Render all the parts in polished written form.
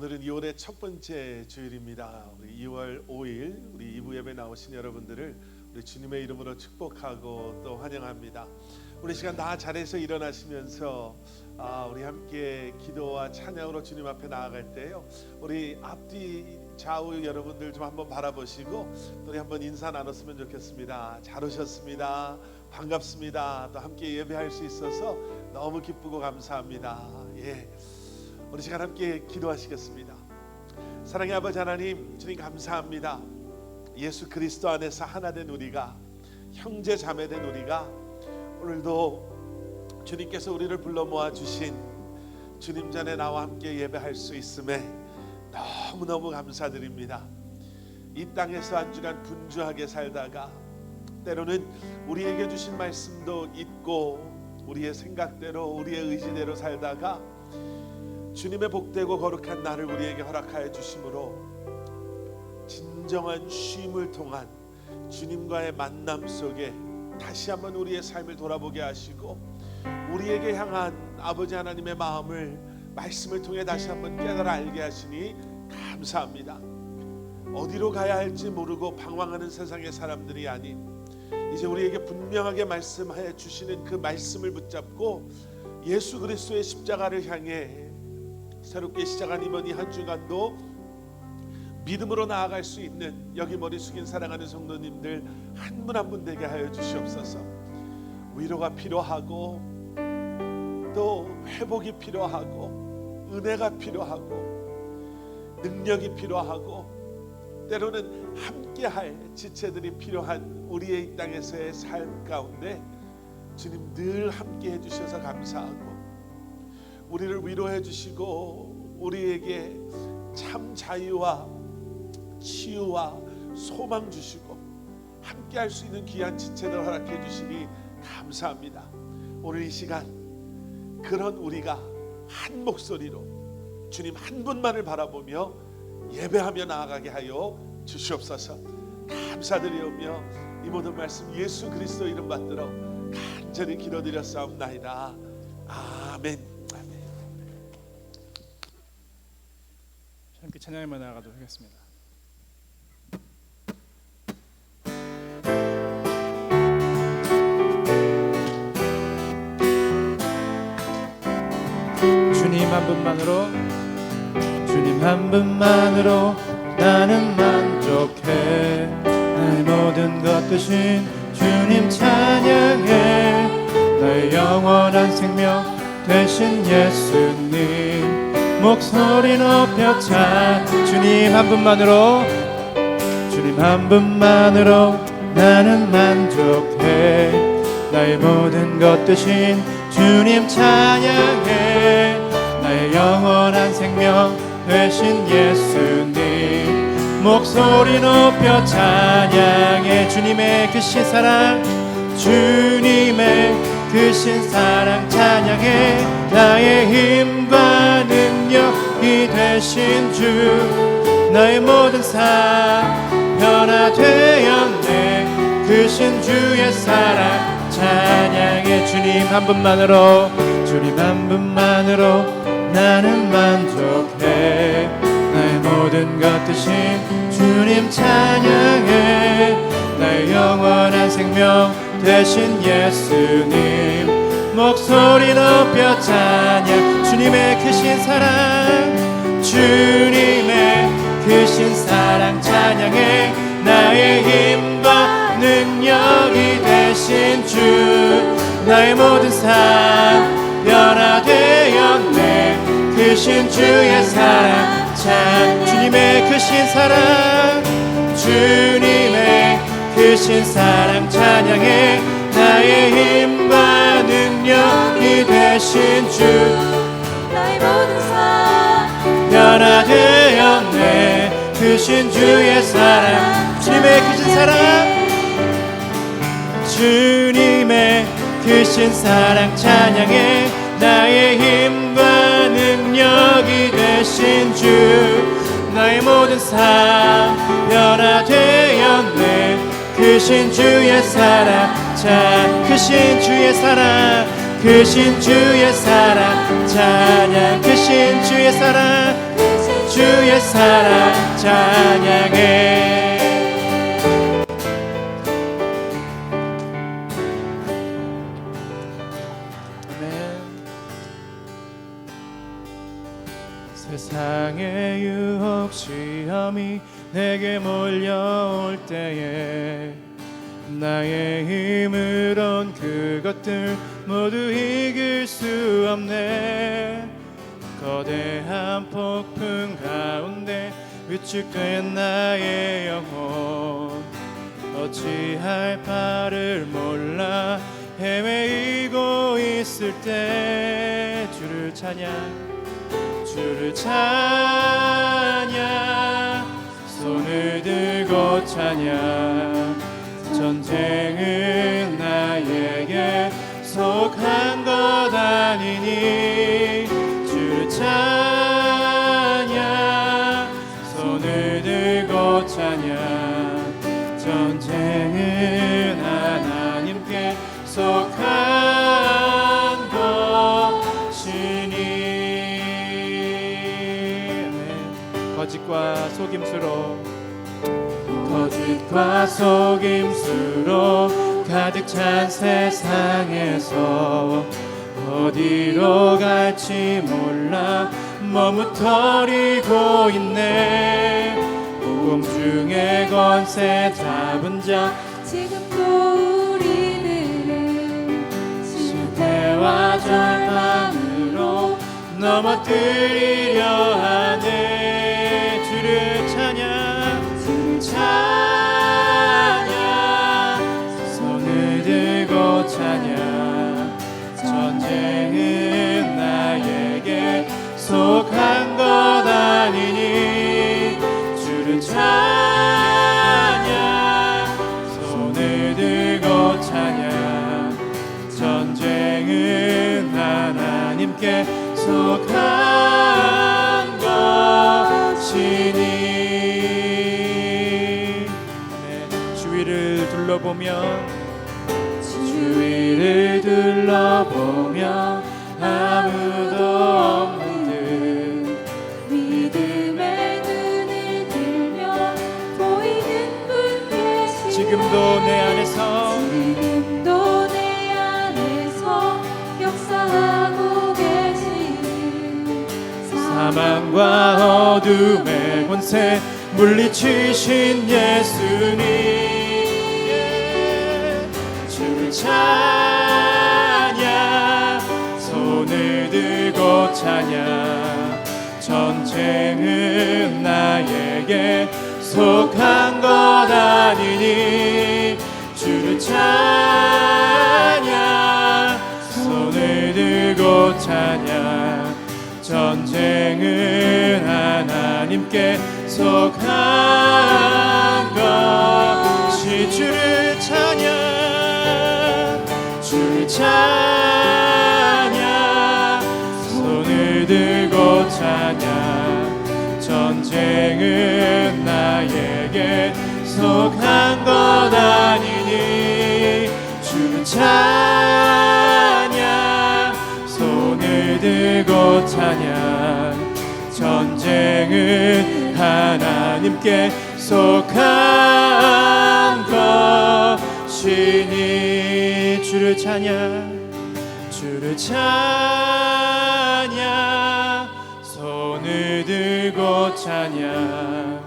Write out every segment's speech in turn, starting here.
오늘은 2월의 첫 번째 주일입니다. 우리 2월 5일 우리 2부 예배 나오신 여러분들을 우리 주님의 이름으로 축복하고 또 환영합니다. 우리 시간 다 자리에서 일어나시면서 우리 함께 기도와 찬양으로 주님 앞에 나아갈 때요, 우리 앞뒤 좌우 여러분들 좀 한번 바라보시고 또 우리 한번 인사 나눴으면 좋겠습니다. 잘 오셨습니다. 반갑습니다. 또 함께 예배할 수 있어서 너무 기쁘고 감사합니다. 우리 시간 함께 기도하시겠습니다. 사랑의 아버지 하나님, 주님 감사합니다. 예수 그리스도 안에서 하나 된 우리가, 형제 자매 된 우리가 오늘도 주님께서 우리를 불러 모아 주신 주님 전에 나와 함께 예배할 수 있음에 너무너무 감사드립니다. 이 땅에서 한 주간 분주하게 살다가 때로는 우리에게 주신 말씀도 잊고 우리의 생각대로 우리의 의지대로 살다가 주님의 복되고 거룩한 날을 우리에게 허락하여 주심으로 진정한 쉼을 통한 주님과의 만남 속에 다시 한번 우리의 삶을 돌아보게 하시고 우리에게 향한 아버지 하나님의 마음을 말씀을 통해 다시 한번 깨달아 알게 하시니 감사합니다. 어디로 가야 할지 모르고 방황하는 세상의 사람들이 아닌, 이제 우리에게 분명하게 말씀하여 주시는 그 말씀을 붙잡고 예수 그리스도의 십자가를 향해 새롭게 시작한 이번 이 한 주간도 믿음으로 나아갈 수 있는 여기 머리 숙인 사랑하는 성도님들 한 분 한 분 되게 하여 주시옵소서. 위로가 필요하고 또 회복이 필요하고 은혜가 필요하고 능력이 필요하고 때로는 함께할 지체들이 필요한 우리의 이 땅에서의 삶 가운데 주님 늘 함께해 주셔서 감사하고 우리를 위로해 주시고 우리에게 참 자유와 치유와 소망 주시고 함께 할 수 있는 귀한 지체들 허락해 주시니 감사합니다. 오늘 이 시간 그런 우리가 한 목소리로 주님 한 분만을 바라보며 예배하며 나아가게 하여 주시옵소서. 감사드리오며 이 모든 말씀 예수 그리스도 이름 받들어 간절히 기도드렸사옵나이다. 아멘. 함께 찬양하며 나아가도록 하겠습니다. 주님 한 분만으로, 주님 한 분만으로 나는 만족해. 나의 모든 것 되신 주님 찬양해. 나의 영원한 생명 되신 예수님 목소리 높여 주님 한 분만으로, 주님 한 분만으로 나는 만족해. 나의 모든 것 되신 주님 찬양해. 나의 영원한 생명 되신 예수님 목소리 높여 찬양해. 주님의 크신 사랑, 주님의 크신 사랑 찬양해. 나의 힘과 능력이 되신 주, 나의 모든 삶 변화되었네. 크신 주의 사랑 찬양해. 주님 한 분만으로, 주님 한 분만으로 나는 만족해. 나의 모든 것 되신 주님 찬양해. 나의 영원한 생명 되신 예수님 목소리 높여 찬양. 주님의 크신 사랑, 주님의 크신 사랑 찬양해. 나의 힘과 능력이 되신 주, 나의 모든 삶 변화되었네. 크신 주의 사랑 주님의 크신 사랑, 주님의 크신 사랑 찬양해. 나의 힘과 능력이 되신 주, 나의 모든 삶 변화되었네. 크신 주의 사랑, 주님의 크신 사랑, 주님의 크신 사랑 찬양해. 나의 힘과 능력이 되신 주, 나의 모든 삶 변화되었네. 크신 주의 사랑 크신 주의 사랑, 크신 주의 사랑 찬양. 크신 주의 사랑, 주의 사랑 찬양해. 세상의 유혹 시험이 내게 몰려올 때에 나의 힘으론 그것들 모두 이길 수 없네. 거대한 폭풍 가운데 위축된 나의 영혼 어찌할 바를 몰라 헤매이고 있을 때 주를 찬양 손을 들고 찬양 전쟁은 나에게 속한 것 아니니 주를 찬양 손을 들고 찬양 전쟁은 하나님께 속한 것이니. 거짓과 속임수로 가득 찬 세상에서 어디로 갈지 몰라 머뭇거리고 있네. 복음 중에 권세 잡은 자 지금도 우리는 실패와 절망으로 넘어뜨리려 하네. 주를 찬양 손을 들고 찬양 전쟁은 나에게 속한 것 아니니 주를 찬양 손을 들고 찬양 전쟁은 하나님께 속한 것이니. 주위를 둘러보며 아무도 없는 듯 믿음의 눈을 들며 보이는 분 계시네. 지금도 내 안에서 역사하고 계시는 사망과 어둠의 권세 물리치신 예수님 주를 찬양 손을 들고 찬양 전쟁은 나에게 속한 것 아니니 주를 찬양 손을 들고 찬양 전쟁은 하나님께 속한 것이. 주를 찬양 손을 들고 찬양 전쟁은 나에게 속한 것 아니니 주를 찬양 손을 들고 찬양 전쟁은 하나님께 속한 것이니. 주를 찬양 손을 들고 찬양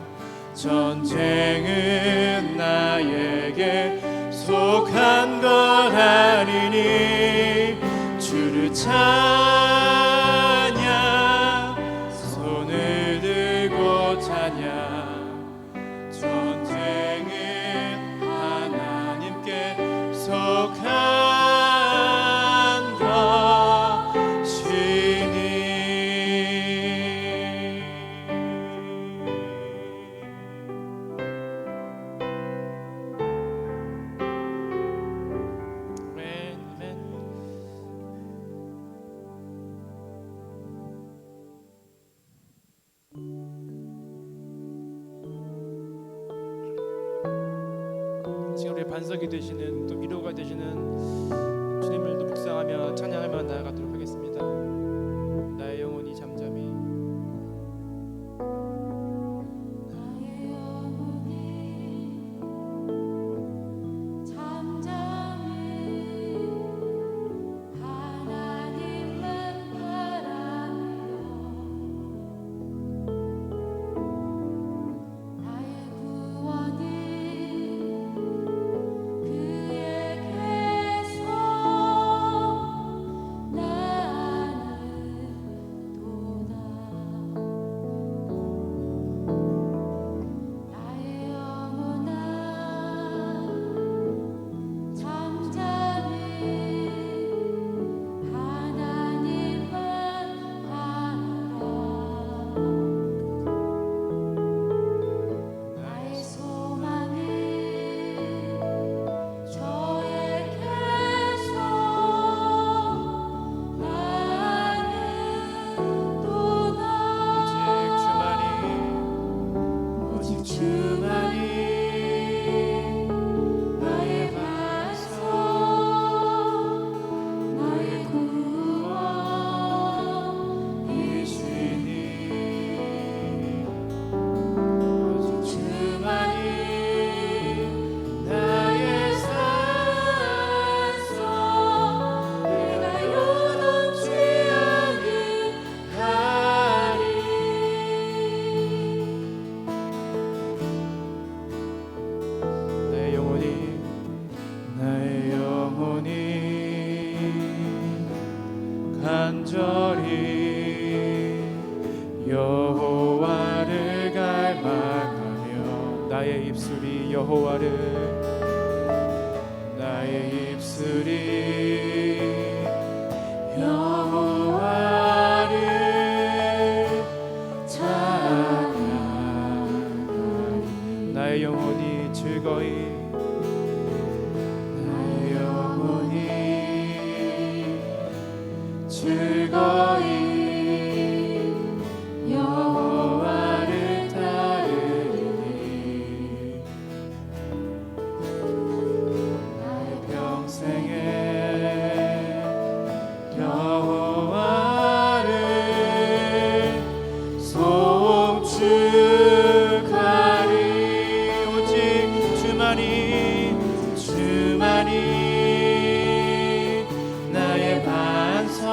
전쟁은 나에게 속한 것 아니니 주를 찬양 손을 들고 찬양 전쟁은 하나님께 속한 우리의 반석이 되시는 또 위로가 되시는 주님을 또 묵상하며 찬양하며 나아가도록 하겠습니다. 나의 영혼이 잠잠히 간절히 여호와를 갈망하며 나의 입술이 여호와를 찬양하리. 나의 영혼이 즐거이 여호와를 따르리니 나의 평생에 여호와를 송축하리. 오직 주만이 나의 반석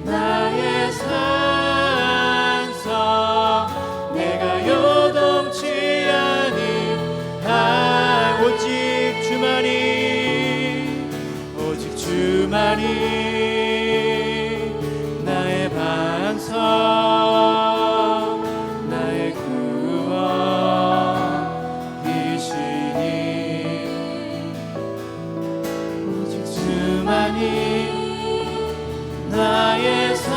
나의 산성 내가 요동치 아니하. 오직 주만이 나의 반석 나의 구원이시니. 오직 주만이 나의 산성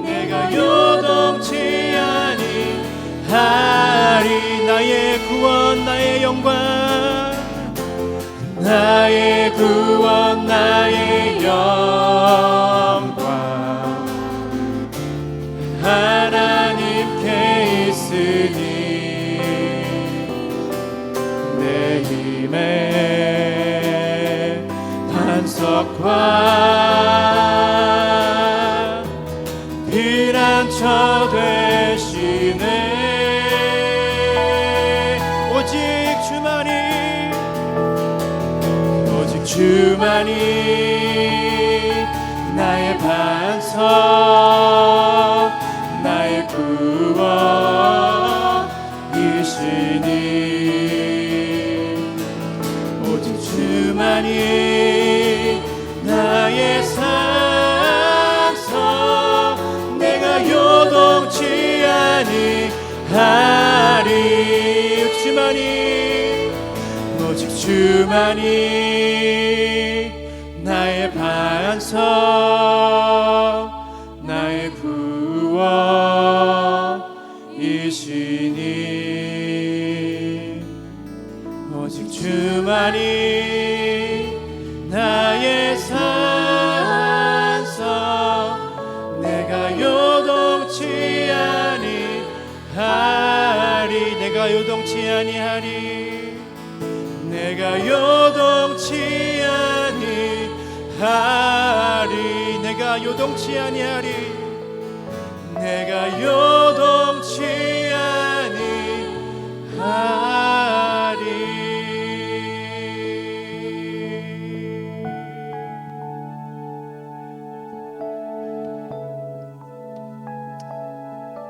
내가 요동치 아니하리. 나의 구원 나의 영광 나의 구원 나의 영광 하나님께 있으니 내 힘의 반석과 피난처 되시네. 오직 주만이 나의 반석 나의 구원이시니. 오직 주만이 나의 산성 내가 요동치 아니하리. 오직 주만이 나의 반석 나의 구원이시니. 오직 주만이 나의 산성 내가 요동치 아니하리. 내가 요동치 아니하리. 내가 요동치 아니하리. 내가 요동치 아니하리. 내가 요동치 아니하리.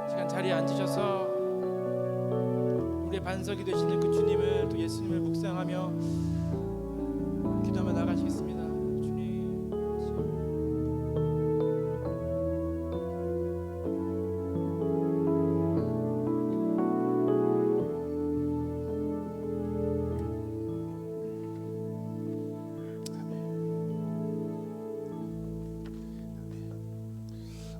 시간 자리에 앉으셔서 우리의 반석이 되시는 그 주님을 또 예수님을 묵상하며 기도하며 나가시겠습니다. 주님.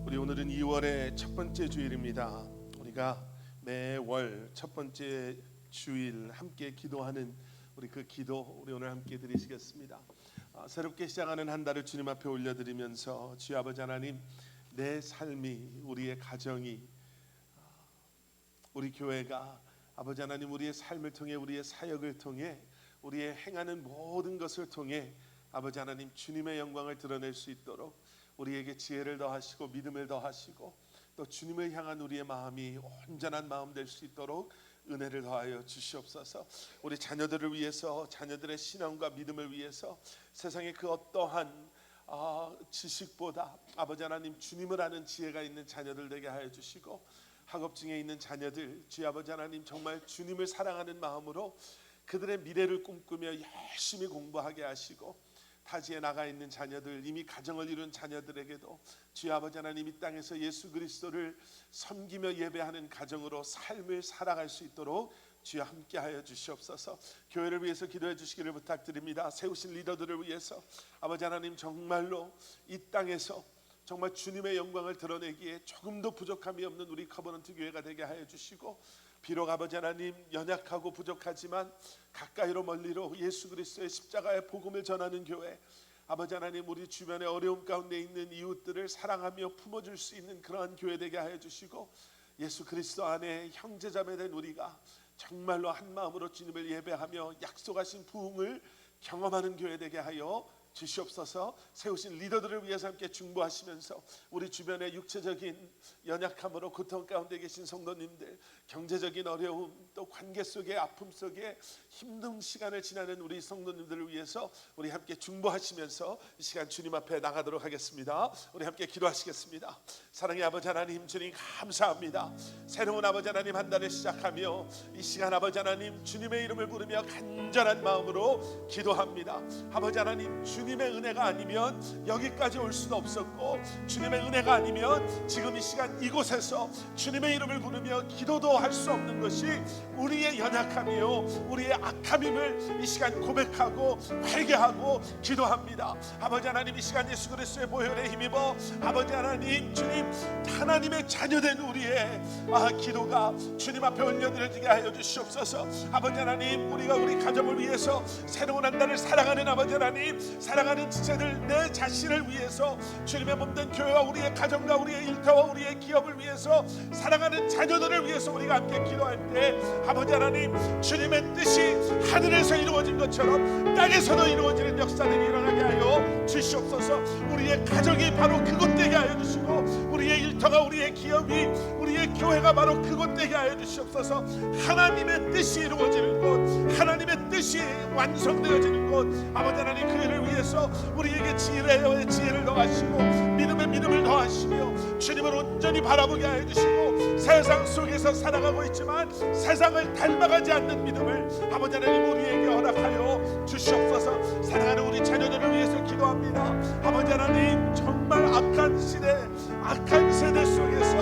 우리 오늘은 2월의 첫 번째 주일입니다. 우리가 매월 첫 번째 주일 함께 기도하는 우리 그 기도 우리 오늘 함께 드리시겠습니다. 새롭게 시작하는 한 달을 주님 앞에 올려드리면서 주여 아버지 하나님 내 삶이 우리의 가정이 우리 교회가 아버지 하나님 우리의 삶을 통해 우리의 사역을 통해 우리의 행하는 모든 것을 통해 아버지 하나님 주님의 영광을 드러낼 수 있도록 우리에게 지혜를 더하시고 믿음을 더하시고 또 주님을 향한 우리의 마음이 온전한 마음 될 수 있도록 은혜를 더하여 주시옵소서. 우리 자녀들을 위해서 자녀들의 신앙과 믿음을 위해서 세상의 그 어떠한 지식보다 아버지 하나님 주님을 아는 지혜가 있는 자녀들 되게 하여 주시고, 학업 중에 있는 자녀들 주의 아버지 하나님 정말 주님을 사랑하는 마음으로 그들의 미래를 꿈꾸며 열심히 공부하게 하시고, 타지에 나가 있는 자녀들, 이미 가정을 이룬 자녀들에게도 주의 아버지 하나님 이 땅에서 예수 그리스도를 섬기며 예배하는 가정으로 삶을 살아갈 수 있도록 주여 함께하여 주시옵소서. 교회를 위해서 기도해 주시기를 부탁드립니다. 세우신 리더들을 위해서 아버지 하나님 정말로 이 땅에서 정말 주님의 영광을 드러내기에 조금도 부족함이 없는 우리 커버넌트 교회가 되게 하여 주시고, 비록 아버지 하나님 연약하고 부족하지만 가까이로 멀리로 예수 그리스도의 십자가의 복음을 전하는 교회, 아버지 하나님 우리 주변에 어려움 가운데 있는 이웃들을 사랑하며 품어줄 수 있는 그러한 교회 되게 하여 주시고, 예수 그리스도 안에 형제자매된 우리가 정말로 한 마음으로 주님을 예배하며 약속하신 부흥을 경험하는 교회 되게 하여 주시옵소서. 세우신 리더들을 위해서 함께 중보하시면서 우리 주변의 육체적인 연약함으로 고통 가운데 계신 성도님들, 경제적인 어려움, 또 관계 속의 아픔 속에 힘든 시간을 지나는 우리 성도님들을 위해서 우리 함께 중보하시면서 이 시간 주님 앞에 나가도록 하겠습니다. 우리 함께 기도하시겠습니다. 사랑의 아버지 하나님, 주님 감사합니다. 새로운 아버지 하나님 한 달을 시작하며 이 시간 아버지 하나님 주님의 이름을 부르며 간절한 마음으로 기도합니다. 아버지 하나님, 주님의 은혜가 아니면 여기까지 올 수도 없었고, 주님의 은혜가 아니면 지금 이 시간 이곳에서 주님의 이름을 부르며 기도도 할 수 없는 것이 우리의 연약함이요 우리의 악함임을 이 시간 고백하고 회개하고 기도합니다. 아버지 하나님, 이 시간 예수 그리스도의 보혈에 힘입어 아버지 하나님, 주님 하나님의 자녀된 우리의 기도가 주님 앞에 올려드려지게 하여 주시옵소서. 아버지 하나님, 우리가 우리 가정을 위해서 새로운 한 달을 살아가는 아버지 하나님, 사랑하는 지체들, 내 자신을 위해서 주님의 몸된 교회와 우리의 가정과 우리의 일터와 우리의 기업을 위해서 사랑하는 자녀들을 위해서 우리가 함께 기도할 때 아버지 하나님, 주님의 뜻이 하늘에서 이루어진 것처럼 땅에서도 이루어지는 역사들이 일어나게 하여 주시옵소서. 우리의 가정이 바로 그곳 되게 하여 주시고, 우리의 일터가, 우리의 기업이, 우리의 교회가 바로 그곳 되게 하여 주시옵소서. 하나님의 뜻이 이루어지는 곳, 하나님의 뜻이 완성되어지는 곳, 아버지 하나님 그 일을 위해서 우리에게 지혜를 더하시고 믿음의 믿음을 더하시며 주님을 온전히 바라보게 하여 주시고, 세상 속에서 살아가고 있지만 세상을 닮아가지 않는 믿음을 아버지 하나님 우리에게 허락하여 주시옵소서. 사랑하는 우리 자녀들을 위해서 기도합니다. 아버지 하나님, 정말 악한 시대, 악한 세대 속에서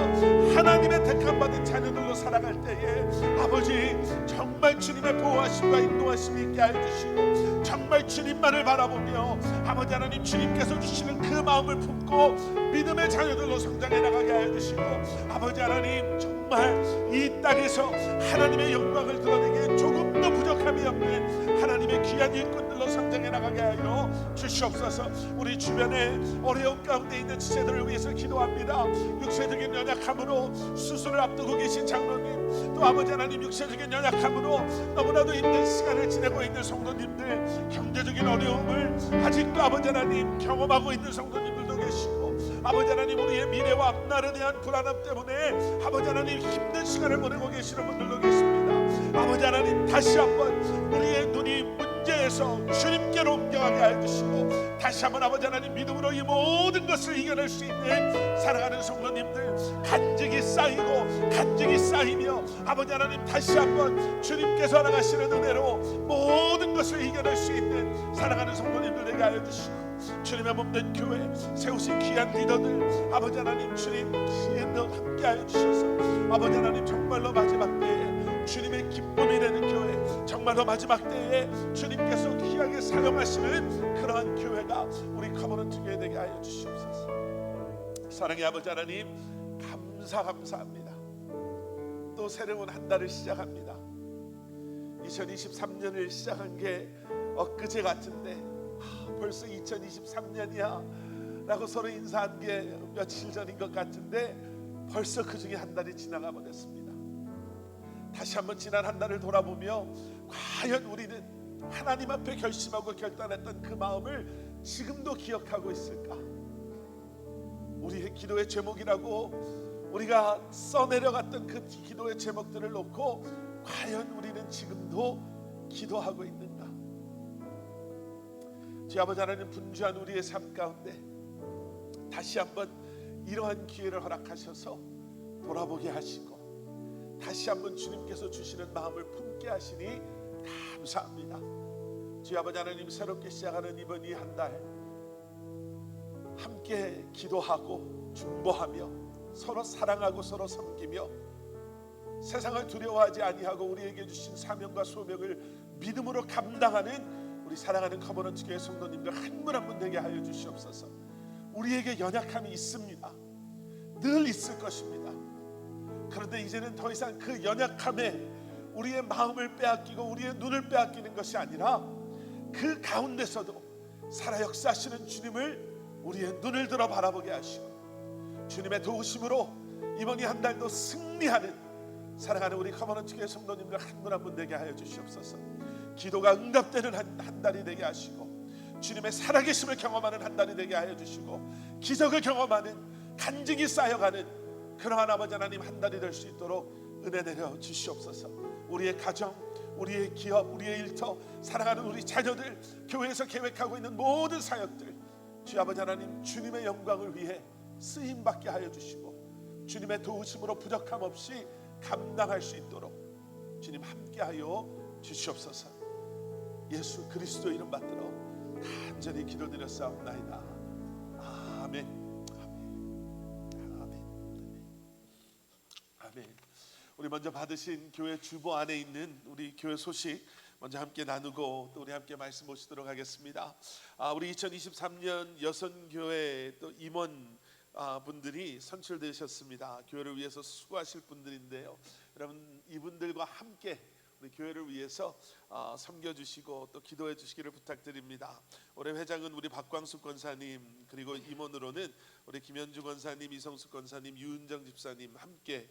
하나님의 택함받은 자녀들로 살아갈 때에 아버지 정말 주님의 보호하심과 인도하심이 있게 하여 주시고, 정말 주님만을 바라보며 아버지 하나님 주님께서 주시는 그 마음을 품고 믿음의 자녀들로 성장해 나가게 하여 주시고, 아버지 하나님 정말 이 땅에서 하나님의 영광을 드러내기에 조금도 부족함이 없는 하나님의 귀한 일꾼들로 성장해 나가게 하여 주시옵소서. 우리 주변에 어려움 가운데 있는 지체들을 위해서 기도합니다. 육체적인 연약함으로 수술을 앞두고 계신 장로님, 또 아버지 하나님 육체적인 연약함으로 너무나도 힘든 시간을 지내고 있는 성도님들, 경제적인 어려움을 아직도 아버지 하나님 경험하고 있는 성도님들도 계시고, 아버지 하나님 우리의 미래와 앞날에 대한 불안함 때문에 아버지 하나님 힘든 시간을 보내고 계시는 분들도 계십니다. 아버지 하나님, 다시 한번 우리의 눈이 문제에서 주님께로 옮겨가게 하여 주시고, 다시 한번 아버지 하나님 믿음으로 이 모든 것을 이겨낼 수 있는 사랑하는 성도님들, 간증이 쌓이고 간증이 쌓이며 아버지 하나님 다시 한번 주님께서 허락하시는 은혜로 모든 것을 이겨낼 수 있는 사랑하는 성도님들 되게 하여 주시고, 주님의 몸된 교회 세우신 귀한 리더들 아버지 하나님 주님 함께 하여 주셔서 아버지 하나님 정말로 마지막 때에 주님의 기쁨이 되는 교회, 정말로 마지막 때에 주님께서 귀하게 사용하시는 그러한 교회가 우리 커버넌트 교회 되게 하여 주시옵소서. 사랑의 아버지 하나님 감사합니다. 또 새로운 한 달을 시작합니다. 2023년을 시작한 게 엊그제 같은데 벌써 2023년이야 라고 서로 인사한 게 며칠 전인 것 같은데 벌써 그 중에 한 달이 지나가 버렸습니다. 다시 한번 지난 한 달을 돌아보며 과연 우리는 하나님 앞에 결심하고 결단했던 그 마음을 지금도 기억하고 있을까? 우리의 기도의 제목이라고 우리가 써내려갔던 그 기도의 제목들을 놓고 과연 우리는 지금도 기도하고 있는가? 주 아버지 하나님, 분주한 우리의 삶 가운데 다시 한번 이러한 기회를 허락하셔서 돌아보게 하시고 다시 한번 주님께서 주시는 마음을 품게 하시니 감사합니다. 주 아버지 하나님, 새롭게 시작하는 이번 이 한 달 함께 기도하고 중보하며 서로 사랑하고 서로 섬기며 세상을 두려워하지 아니하고 우리에게 주신 사명과 소명을 믿음으로 감당하는 우리 사랑하는 커버넌트 교회 성도님들 한 분 한 분 되게 하여 주시옵소서. 우리에게 연약함이 있습니다. 늘 있을 것입니다. 그런데 이제는 더 이상 그 연약함에 우리의 마음을 빼앗기고 우리의 눈을 빼앗기는 것이 아니라 그 가운데서도 살아 역사하시는 주님을 우리의 눈을 들어 바라보게 하시고 주님의 도우심으로 이번 이 한 달도 승리하는 사랑하는 우리 커버넌트 교회 성도님들 한 분 한 분 되게 하여 주시옵소서. 기도가 응답되는 한 달이 되게 하시고 주님의 살아계심을 경험하는 한 달이 되게 하여 주시고 기적을 경험하는 간증이 쌓여가는 그러한 아버지 하나님 한 달이 될 수 있도록 은혜 내려 주시옵소서. 우리의 가정, 우리의 기업, 우리의 일터, 사랑하는 우리 자녀들, 교회에서 계획하고 있는 모든 사역들 주 아버지 하나님 주님의 영광을 위해 쓰임받게 하여 주시고 주님의 도우심으로 부족함 없이 감당할 수 있도록 주님 함께하여 주시옵소서. 예수 그리스도 이름 받들어 간절히 기도드렸사옵나이다. 아멘. 아멘. 아멘. 아멘. 우리 먼저 받으신 교회 주보 안에 있는 우리 교회 소식 먼저 함께 나누고 또 우리 함께 말씀 보시도록 하겠습니다. 우리 2023년 여선교회 또 임원 분들이 선출되셨습니다. 교회를 위해서 수고하실 분들인데요. 여러분 이분들과 함께 우리 교회를 위해서 섬겨주시고 또 기도해 주시기를 부탁드립니다. 올해 회장은 우리 박광숙 권사님, 그리고 임원으로는 우리 김현주 권사님, 이성숙 권사님, 유은정 집사님 함께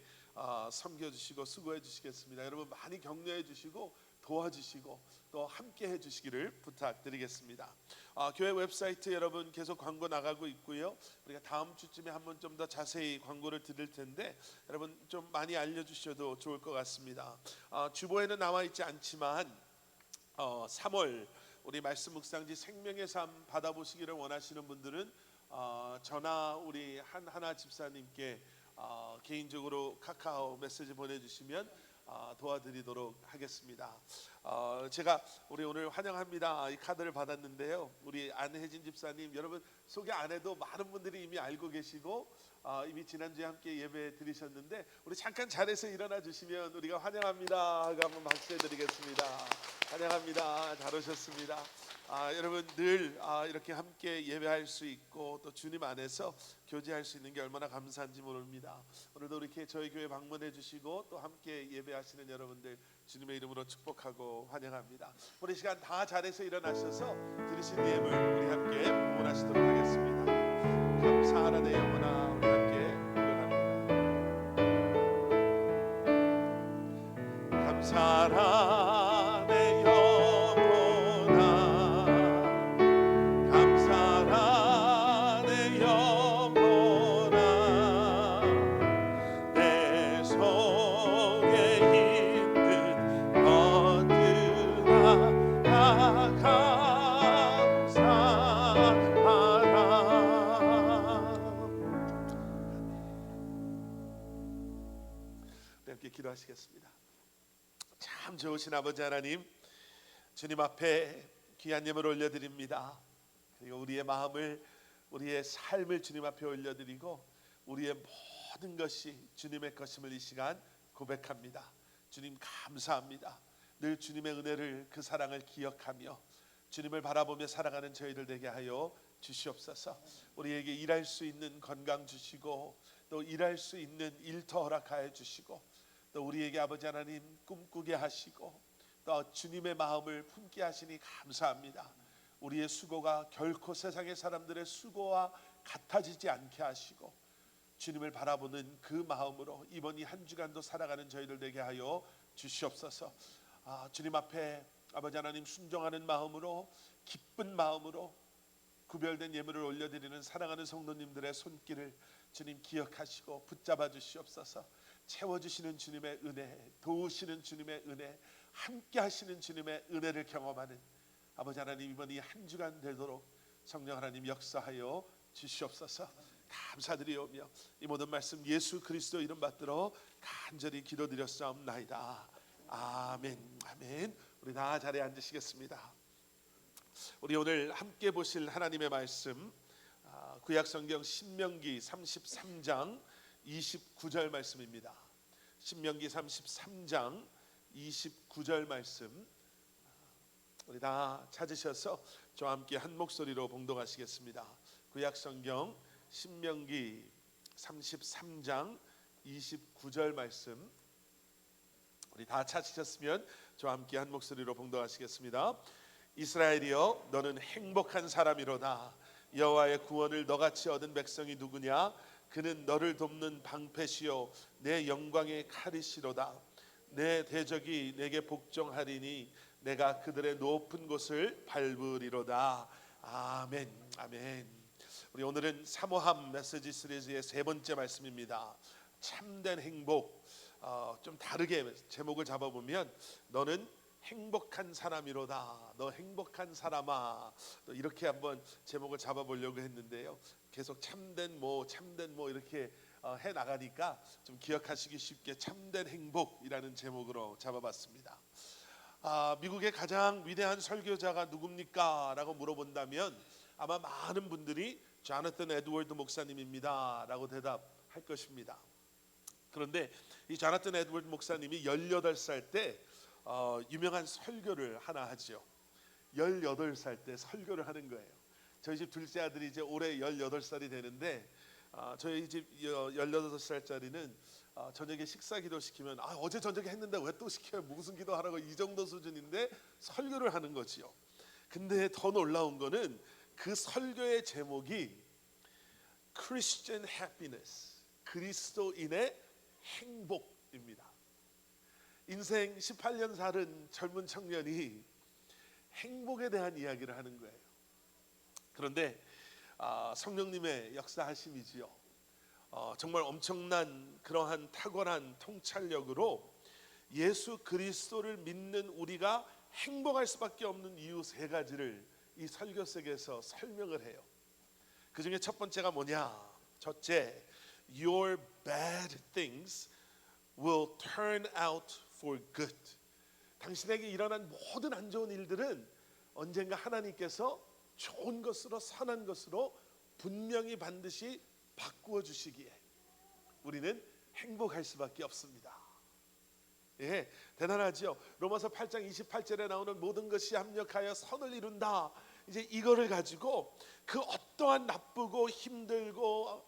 섬겨주시고 수고해 주시겠습니다. 여러분 많이 격려해 주시고 도와주시고 또 함께 해주시기를 부탁드리겠습니다. 교회 웹사이트 여러분 계속 광고 나가고 있고요. 우리가 다음 주쯤에 한번 좀 더 자세히 광고를 드릴 텐데 여러분 좀 많이 알려주셔도 좋을 것 같습니다. 주보에는 나와 있지 않지만 3월 우리 말씀 묵상지 생명의 삶 받아보시기를 원하시는 분들은 저나 우리 하나 집사님께 개인적으로 카카오 메시지 보내주시면 도와드리도록 하겠습니다. 제가 우리 오늘 환영합니다 이 카드를 받았는데요. 우리 안혜진 집사님 여러분 소개 안 해도 많은 분들이 이미 알고 계시고 이미 지난주에 함께 예배 드리셨는데 우리 잠깐 자리에서 일어나 주시면 우리가 환영합니다 하고 한번 박수해 드리겠습니다. 환영합니다. 잘 오셨습니다. 여러분 늘 이렇게 함께 예배할 수 있고 또 주님 안에서 교제할 수 있는 게 얼마나 감사한지 모릅니다. 오늘도 이렇게 저희 교회 방문해 주시고 또 함께 예배하시는 여러분들 주님의 이름으로 축복하고 환영합니다. 우리 시간 다 자리에서 일어나셔서 들으신 예물 우리 함께 봉헌하시도록 하겠습니다. 감사하라 내 영혼아 우리 함께 고백합니다. 감사하라 내 영혼아 감사하라 내 영혼아 내 속에 있는 것들아 다 감사하라. 우리 함께 기도하시겠습니다. 참 좋으신 아버지 하나님, 주님 앞에 귀한 예물을 올려드립니다. 그리고 우리의 마음을, 우리의 삶을 주님 앞에 올려드리고 우리의 모든 것이 주님의 것임을 이 시간 고백합니다. 주님 감사합니다. 늘 주님의 은혜를, 그 사랑을 기억하며 주님을 바라보며 살아가는 저희들 되게 하여 주시옵소서. 우리에게 일할 수 있는 건강 주시고 또 일할 수 있는 일터 허락하여 주시고 또 우리에게 아버지 하나님 꿈꾸게 하시고 또 주님의 마음을 품게 하시니 감사합니다. 우리의 수고가 결코 세상의 사람들의 수고와 같아지지 않게 하시고 주님을 바라보는 그 마음으로 이번 이 한 주간도 살아가는 저희들 되게 하여 주시옵소서. 주님 앞에 아버지 하나님 순종하는 마음으로 기쁜 마음으로 구별된 예물을 올려드리는 사랑하는 성도님들의 손길을 주님 기억하시고 붙잡아 주시옵소서. 채워주시는 주님의 은혜, 도우시는 주님의 은혜, 함께 하시는 주님의 은혜를 경험하는 아버지 하나님, 이번 이 한 주간 되도록 성령 하나님 역사하여 주시옵소서. 감사드리오며 이 모든 말씀 예수 그리스도 이름 받들어 간절히 기도드렸사옵나이다. 아멘. 아멘. 우리 다 자리에 앉으시겠습니다. 우리 오늘 함께 보실 하나님의 말씀, 구약성경 신명기 33장 29절 말씀입니다. 신명기 33장 29절 말씀, 우리 다 찾으셔서 저와 함께 한 목소리로 봉독하시겠습니다. 구약성경 신명기 33장 29절 말씀, 우리 다 찾으셨으면 저와 함께 한 목소리로 봉독하시겠습니다. 이스라엘이여, 너는 행복한 사람이로다. 여호와의 구원을 너같이 얻은 백성이 누구냐? 그는 너를 돕는 방패시요 내 영광의 칼이시로다. 내 대적이 내게 복종하리니 내가 그들의 높은 곳을 밟으리로다. 아멘. 아멘. 우리 오늘은 사모함 메시지 시리즈의 세 번째 말씀입니다. 참된 행복. 좀 다르게 제목을 잡아보면 너는 행복한 사람이로다. 너 행복한 사람아. 이렇게 한번 제목을 잡아보려고 했는데요. 계속 참된 뭐 이렇게 해 나가니까 좀 기억하시기 쉽게 참된 행복이라는 제목으로 잡아봤습니다. 미국의 가장 위대한 설교자가 누굽니까? 라고 물어본다면 아마 많은 분들이 조나단 에드워드 목사님입니다 라고 대답할 것입니다. 그런데 이 조나단 에드워드 목사님이 18살 때 유명한 설교를 하나 하죠. 18살 때 설교를 하는 거예요. 저희 집 둘째 아들이 이제 올해 18살이 되는데 저희 집 18살짜리는 저녁에 식사 기도 시키면 어제 저녁에 했는데 왜 또 시켜요? 무슨 기도하라고, 이 정도 수준인데 설교를 하는 거지요. 근데 더 놀라운 거는 그 설교의 제목이 Christian Happiness, 그리스도인의 행복입니다. 인생 18년 살은 젊은 청년이 행복에 대한 이야기를 하는 거예요. 그런데 성령님의 역사하심이지요. 정말 엄청난 그러한 탁월한 통찰력으로 예수 그리스도를 믿는 우리가 행복할 수밖에 없는 이유 세 가지를 이 설교 속에서 설명을 해요. 그 중에 첫 번째가 뭐냐? 첫째, your bad things will turn out for good. 당신에게 일어난 모든 안 좋은 일들은 언젠가 하나님께서 좋은 것으로, 선한 것으로 분명히 반드시 바꾸어 주시기에 우리는 행복할 수밖에 없습니다. 예, 대단하죠. 로마서 8장 28절에 나오는 모든 것이 합력하여 선을 이룬다. 이제 이거를 가지고 그 어떠한 나쁘고 힘들고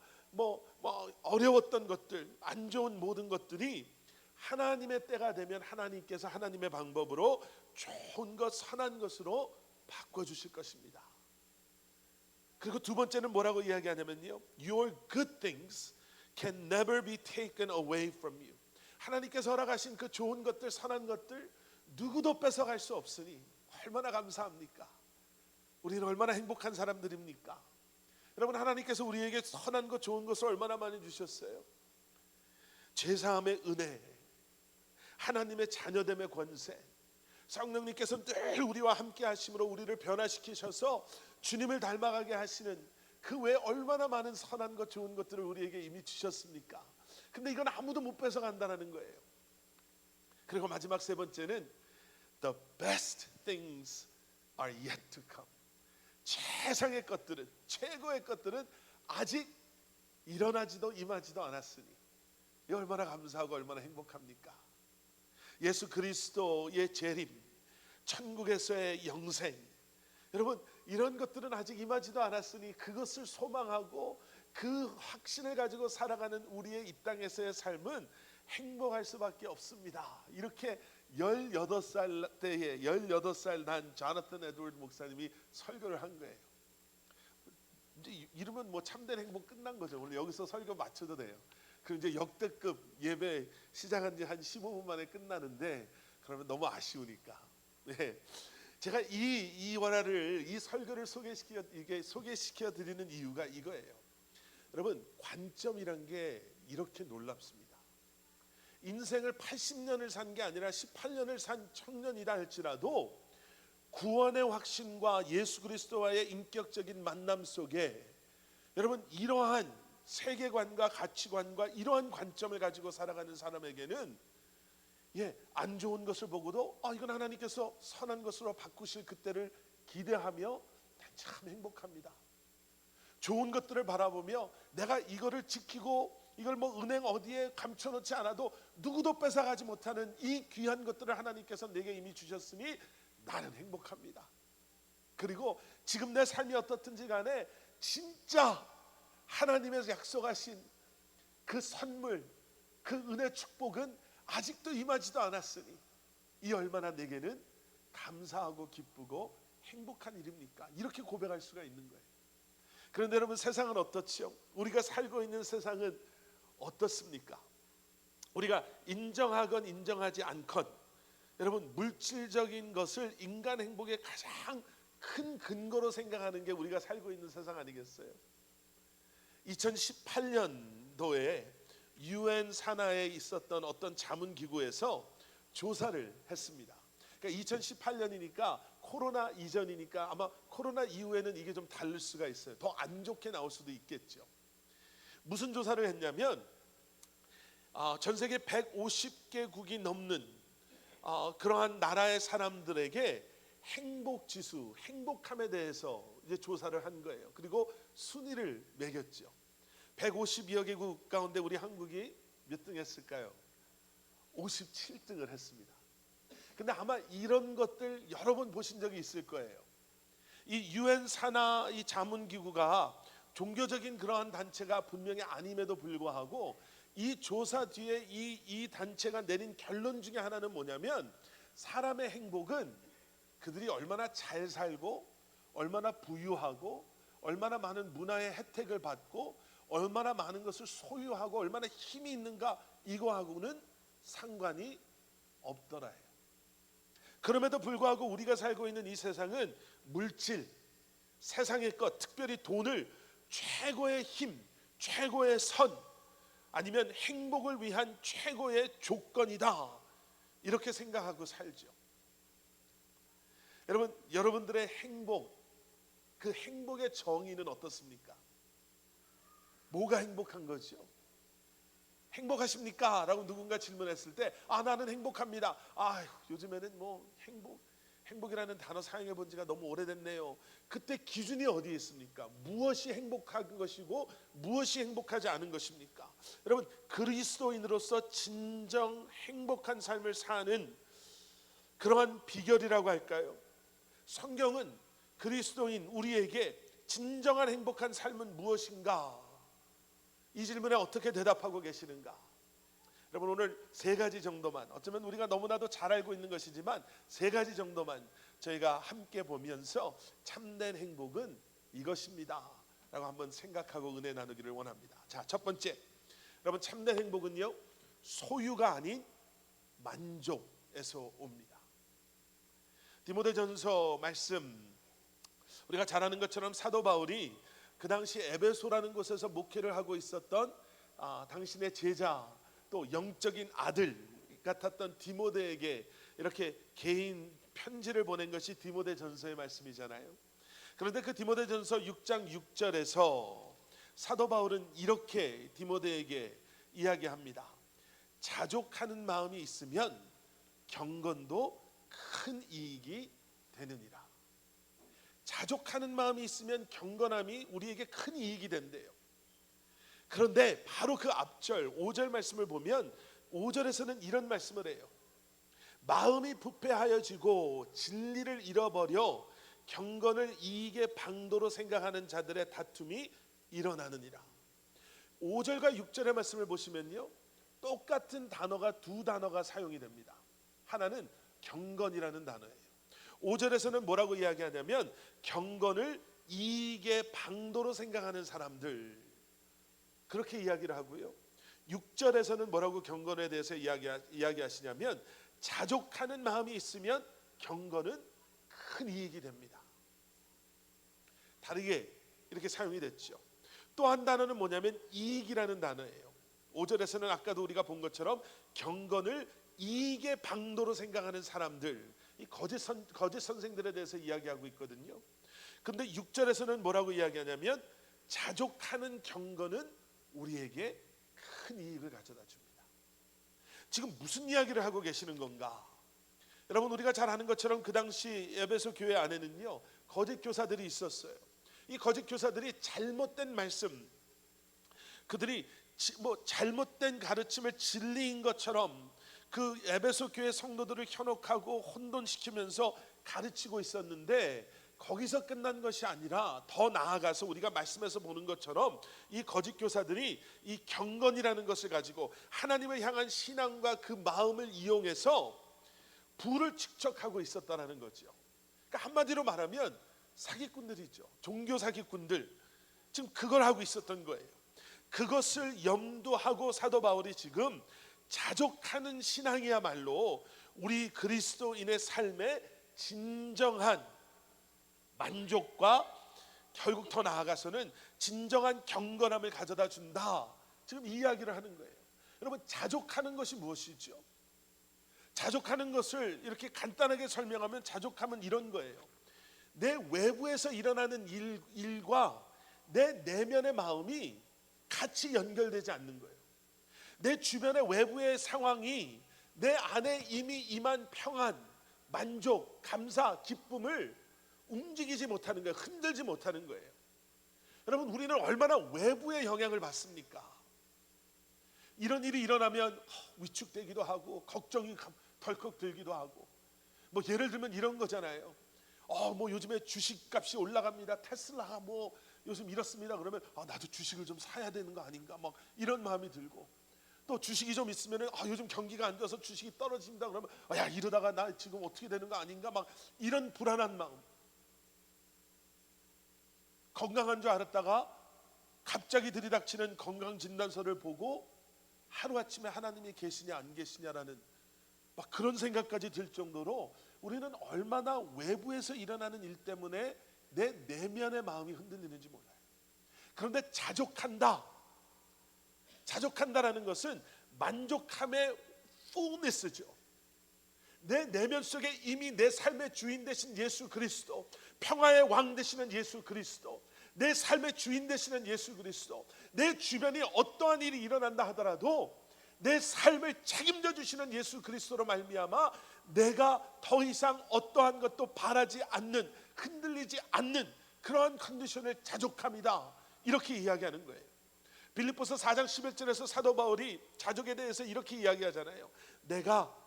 어려웠던 것들, 안 좋은 모든 것들이 하나님의 때가 되면 하나님께서 하나님의 방법으로 좋은 것, 선한 것으로 바꿔주실 것입니다. 그리고 두 번째는 뭐라고 이야기하냐면요, Your good things can never be taken away from you. 하나님께서 허락하신 그 좋은 것들, 선한 것들 누구도 뺏어갈 수 없으니 얼마나 감사합니까? 우리는 얼마나 행복한 사람들입니까? 여러분, 하나님께서 우리에게 선한 것, 좋은 것을 얼마나 많이 주셨어요? 죄사함의 은혜, 하나님의 자녀됨의 권세, 성령님께서 늘 우리와 함께 하심으로 우리를 변화시키셔서 주님을 닮아가게 하시는 그 외에 얼마나 많은 선한 것, 좋은 것들을 우리에게 이미 주셨습니까? 근데 이건 아무도 못 뺏어간다는 거예요. 그리고 마지막 세 번째는 The best things are yet to come. 최상의 것들은, 최고의 것들은 아직 일어나지도 임하지도 않았으니 이 얼마나 감사하고 얼마나 행복합니까? 예수 그리스도의 재림, 천국에서의 영생, 여러분 이런 것들은 아직 임하지도 않았으니 그것을 소망하고 그 확신을 가지고 살아가는 우리의 이 땅에서의 삶은 행복할 수밖에 없습니다. 이렇게 18살 때에 18살 난 조나단 에드워드 목사님이 설교를 한 거예요. 이제 이러면 뭐 참된 행복 끝난 거죠. 오늘 여기서 설교 마쳐도 돼요. 그럼 이제 역대급 예배 시작한 지 한 15분 만에 끝나는데 그러면 너무 아쉬우니까. 네. 제가 이 원화를, 이 설교를 소개시켜 드리는 이유가 이거예요. 여러분, 관점이란 게 이렇게 놀랍습니다. 인생을 80년을 산 게 아니라 18년을 산 청년이라 할지라도 구원의 확신과 예수 그리스도와의 인격적인 만남 속에 여러분 이러한 세계관과 가치관과 이러한 관점을 가지고 살아가는 사람에게는 안 좋은 것을 보고도 이건 하나님께서 선한 것으로 바꾸실 그때를 기대하며 참 행복합니다. 좋은 것들을 바라보며 내가 이거를 지키고 이걸 뭐 은행 어디에 감춰놓지 않아도 누구도 뺏어가지 못하는 이 귀한 것들을 하나님께서 내게 이미 주셨으니 나는 행복합니다. 그리고 지금 내 삶이 어떻든지 간에 진짜 하나님의 약속하신 그 선물, 그 은혜 축복은 아직도 임하지도 않았으니 이 얼마나 내게는 감사하고 기쁘고 행복한 일입니까? 이렇게 고백할 수가 있는 거예요. 그런데 여러분 세상은 어떻지요? 우리가 살고 있는 세상은 어떻습니까? 우리가 인정하건 인정하지 않건 여러분 물질적인 것을 인간 행복의 가장 큰 근거로 생각하는 게 우리가 살고 있는 세상 아니겠어요? 2018년도에 UN 산하에 있었던 어떤 자문기구에서 조사를 했습니다. 그러니까 2018년이니까 코로나 이전이니까 아마 코로나 이후에는 이게 좀 다를 수가 있어요. 더 안 좋게 나올 수도 있겠죠. 무슨 조사를 했냐면 전 세계 150개국이 넘는 그러한 나라의 사람들에게 행복 지수, 행복함에 대해서 이제 조사를 한 거예요. 그리고 순위를 매겼죠. 152여 개국 가운데 우리 한국이 몇 등 했을까요? 57등을 했습니다. 근데 아마 이런 것들 여러 번 보신 적이 있을 거예요. 이 UN 산하 이 자문기구가 종교적인 그러한 단체가 분명히 아님에도 불구하고 이 조사 뒤에 이 단체가 내린 결론 중에 하나는 뭐냐면 사람의 행복은 그들이 얼마나 잘 살고 얼마나 부유하고 얼마나 많은 문화의 혜택을 받고 얼마나 많은 것을 소유하고 얼마나 힘이 있는가 이거하고는 상관이 없더라요. 그럼에도 불구하고 우리가 살고 있는 이 세상은 물질, 세상의 것, 특별히 돈을 최고의 힘, 최고의 선 아니면 행복을 위한 최고의 조건이다 이렇게 생각하고 살죠. 여러분들의 행복, 그 행복의 정의는 어떻습니까? 뭐가 행복한 거죠? 행복하십니까? 라고 누군가 질문했을 때 나는 행복합니다. 요즘에는 뭐 행복이라는 단어 사용해 본 지가 너무 오래됐네요. 그때 기준이 어디에 있습니까? 무엇이 행복한 것이고 무엇이 행복하지 않은 것입니까? 여러분 그리스도인으로서 진정 행복한 삶을 사는 그러한 비결이라고 할까요? 성경은 그리스도인 우리에게 진정한 행복한 삶은 무엇인가? 이 질문에 어떻게 대답하고 계시는가? 여러분 오늘 세 가지 정도만, 어쩌면 우리가 너무나도 잘 알고 있는 것이지만 세 가지 정도만 저희가 함께 보면서 참된 행복은 이것입니다 라고 한번 생각하고 은혜 나누기를 원합니다. 자, 첫 번째, 여러분 참된 행복은요 소유가 아닌 만족에서 옵니다. 디모데전서 말씀 우리가 잘 아는 것처럼 사도 바울이 그 당시 에베소라는 곳에서 목회를 하고 있었던 당신의 제자 또 영적인 아들 같았던 디모데에게 이렇게 개인 편지를 보낸 것이 디모데전서의 말씀이잖아요. 그런데 그 디모데전서 6장 6절에서 사도 바울은 이렇게 디모데에게 이야기합니다. 자족하는 마음이 있으면 경건도 큰 이익이 되느니라. 자족하는 마음이 있으면 경건함이 우리에게 큰 이익이 된대요. 그런데 바로 그 앞절 5절 말씀을 보면 5절에서는 이런 말씀을 해요. 마음이 부패하여지고 진리를 잃어버려 경건을 이익의 방도로 생각하는 자들의 다툼이 일어나느니라. 5절과 6절의 말씀을 보시면요 똑같은 단어가 두 단어가 사용이 됩니다. 하나는 경건이라는 단어예요. 5절에서는 뭐라고 이야기하냐면 경건을 이익의 방도로 생각하는 사람들 그렇게 이야기를 하고요. 6절에서는 뭐라고 경건에 대해서 이야기하시냐면 자족하는 마음이 있으면 경건은 큰 이익이 됩니다. 다르게 이렇게 사용이 됐죠. 또 한 단어는 뭐냐면 이익이라는 단어예요. 5절에서는 아까도 우리가 본 것처럼 경건을 이익의 방도로 생각하는 사람들 이 거짓 선생들에 대해서 이야기하고 있거든요. 근데 6절에서는 뭐라고 이야기하냐면 자족하는 경건은 우리에게 큰 이익을 가져다 줍니다. 지금 무슨 이야기를 하고 계시는 건가? 여러분, 우리가 잘 아는 것처럼 그 당시 에베소 교회 안에는요 거짓 교사들이 있었어요. 이 거짓 교사들이 잘못된 말씀, 그들이 잘못된 가르침을 진리인 것처럼 그 에베소 교회 성도들을 현혹하고 혼돈시키면서 가르치고 있었는데, 거기서 끝난 것이 아니라 더 나아가서 우리가 말씀에서 보는 것처럼 이 거짓 교사들이 이 경건이라는 것을 가지고 하나님을 향한 신앙과 그 마음을 이용해서 부를 축적하고 있었다는 거죠. 그러니까 한마디로 말하면 사기꾼들이죠. 종교 사기꾼들. 지금 그걸 하고 있었던 거예요. 그것을 염두하고 사도 바울이 지금 자족하는 신앙이야말로 우리 그리스도인의 삶에 진정한 만족과 결국 더 나아가서는 진정한 경건함을 가져다 준다, 지금 이 이야기를 하는 거예요. 여러분, 자족하는 것이 무엇이죠? 자족하는 것을 이렇게 간단하게 설명하면 자족함은 이런 거예요. 내 외부에서 일어나는 일과 내 내면의 마음이 같이 연결되지 않는 거예요. 내 주변의 외부의 상황이 내 안에 이미 임한 평안, 만족, 감사, 기쁨을 움직이지 못하는 거예요. 흔들지 못하는 거예요. 여러분, 우리는 얼마나 외부의 영향을 받습니까? 이런 일이 일어나면 위축되기도 하고 걱정이 덜컥 들기도 하고, 뭐 예를 들면 이런 거잖아요. 뭐 요즘에 주식값이 올라갑니다. 테슬라 뭐 요즘 이렇습니다. 그러면 나도 주식을 좀 사야 되는 거 아닌가, 막 이런 마음이 들고, 또 주식이 좀 있으면은 요즘 경기가 안 좋아서 주식이 떨어진다 그러면 야, 이러다가 나 지금 어떻게 되는 거 아닌가, 막 이런 불안한 마음. 건강한 줄 알았다가 갑자기 들이닥치는 건강진단서를 보고 하루아침에 하나님이 계시냐 안 계시냐라는 막 그런 생각까지 들 정도로 우리는 얼마나 외부에서 일어나는 일 때문에 내 내면의 마음이 흔들리는지 몰라요. 그런데 자족한다라는 것은 만족함의 fullness죠. 내 내면 속에 이미 내 삶의 주인 되신 예수 그리스도, 평화의 왕 되시는 예수 그리스도, 내 삶의 주인 되시는 예수 그리스도, 내 주변에 어떠한 일이 일어난다 하더라도 내 삶을 책임져 주시는 예수 그리스도로 말미암아 내가 더 이상 어떠한 것도 바라지 않는, 흔들리지 않는 그러한 컨디션을 자족함이다, 이렇게 이야기하는 거예요. 빌립보서 4장 11절에서 사도 바울이 자족에 대해서 이렇게 이야기하잖아요. 내가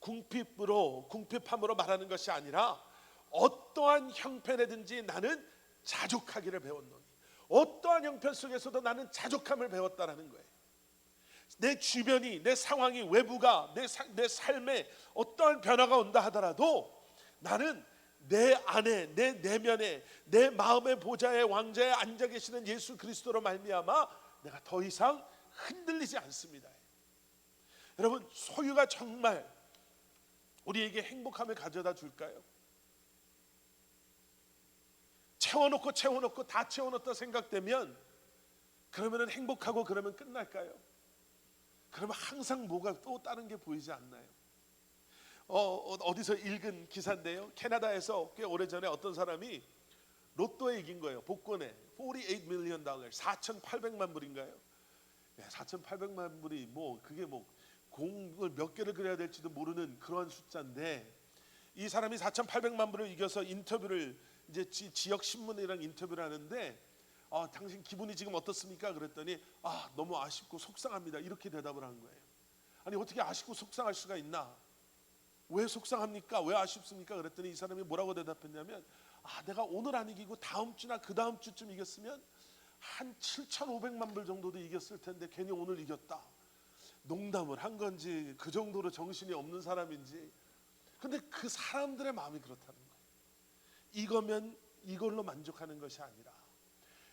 궁핍함으로 말하는 것이 아니라 어떠한 형편에든지 나는 자족하기를 배웠노니, 어떠한 형편 속에서도 나는 자족함을 배웠다라는 거예요. 내 주변이, 내 상황이, 외부가 내 삶에 어떠한 변화가 온다 하더라도 나는 내 안에, 내 내면에, 내 마음의 보좌의 왕자에 앉아 계시는 예수 그리스도로 말미암아 내가 더 이상 흔들리지 않습니다. 여러분, 소유가 정말 우리에게 행복함을 가져다 줄까요? 채워놓고 다 채워놓다 생각되면 그러면 행복하고 그러면 끝날까요? 그러면 항상 뭐가 또 다른 게 보이지 않나요? 어디서 읽은 기사인데요. 캐나다에서 꽤 오래전에 어떤 사람이 로또에 이긴 거예요. 복권에 48 밀리언 달러, 4,800만 불인가요? 4,800만 불이 그게 공을 몇 개를 그려야 될지도 모르는 그런 숫자인데, 이 사람이 4,800만 불을 이겨서 인터뷰를 이제 지역 신문이랑 인터뷰를 하는데 당신 기분이 지금 어떻습니까? 그랬더니 너무 아쉽고 속상합니다, 이렇게 대답을 한 거예요. 아니, 어떻게 아쉽고 속상할 수가 있나? 왜 속상합니까? 왜 아쉽습니까? 그랬더니 이 사람이 뭐라고 대답했냐면 내가 오늘 안 이기고 다음 주나 그 다음 주쯤 이겼으면 한 7,500만 불 정도도 이겼을 텐데 괜히 오늘 이겼다. 농담을 한 건지 그 정도로 정신이 없는 사람인지, 근데 그 사람들의 마음이 그렇다는 거예요. 이거면 이걸로 만족하는 것이 아니라,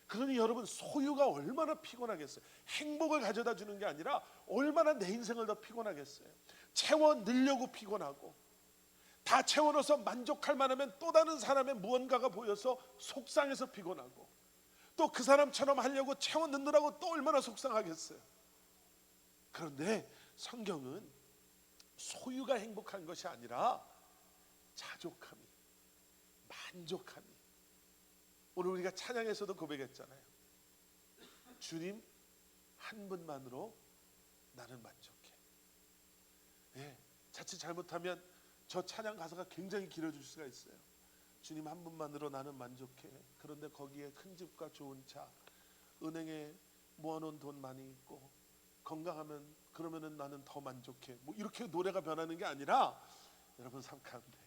그러니 여러분, 소유가 얼마나 피곤하겠어요. 행복을 가져다 주는 게 아니라 얼마나 내 인생을 더 피곤하겠어요. 채워 넣으려고 피곤하고, 다 채워넣어서 만족할 만하면 또 다른 사람의 무언가가 보여서 속상해서 피곤하고, 또 그 사람처럼 하려고 채워 넣느라고 또 얼마나 속상하겠어요. 그런데 성경은 소유가 행복한 것이 아니라 자족함이, 만족함이. 오늘 우리가 찬양에서도 고백했잖아요. 주님 한 분만으로 나는 만족해. 예, 자칫 잘못하면 저 찬양 가사가 굉장히 길어질 수가 있어요. 주님 한 분만으로 나는 만족해. 그런데 거기에 큰 집과 좋은 차, 은행에 모아놓은 돈 많이 있고 건강하면 그러면은 나는 더 만족해. 뭐 이렇게 노래가 변하는 게 아니라 여러분 삶 가운데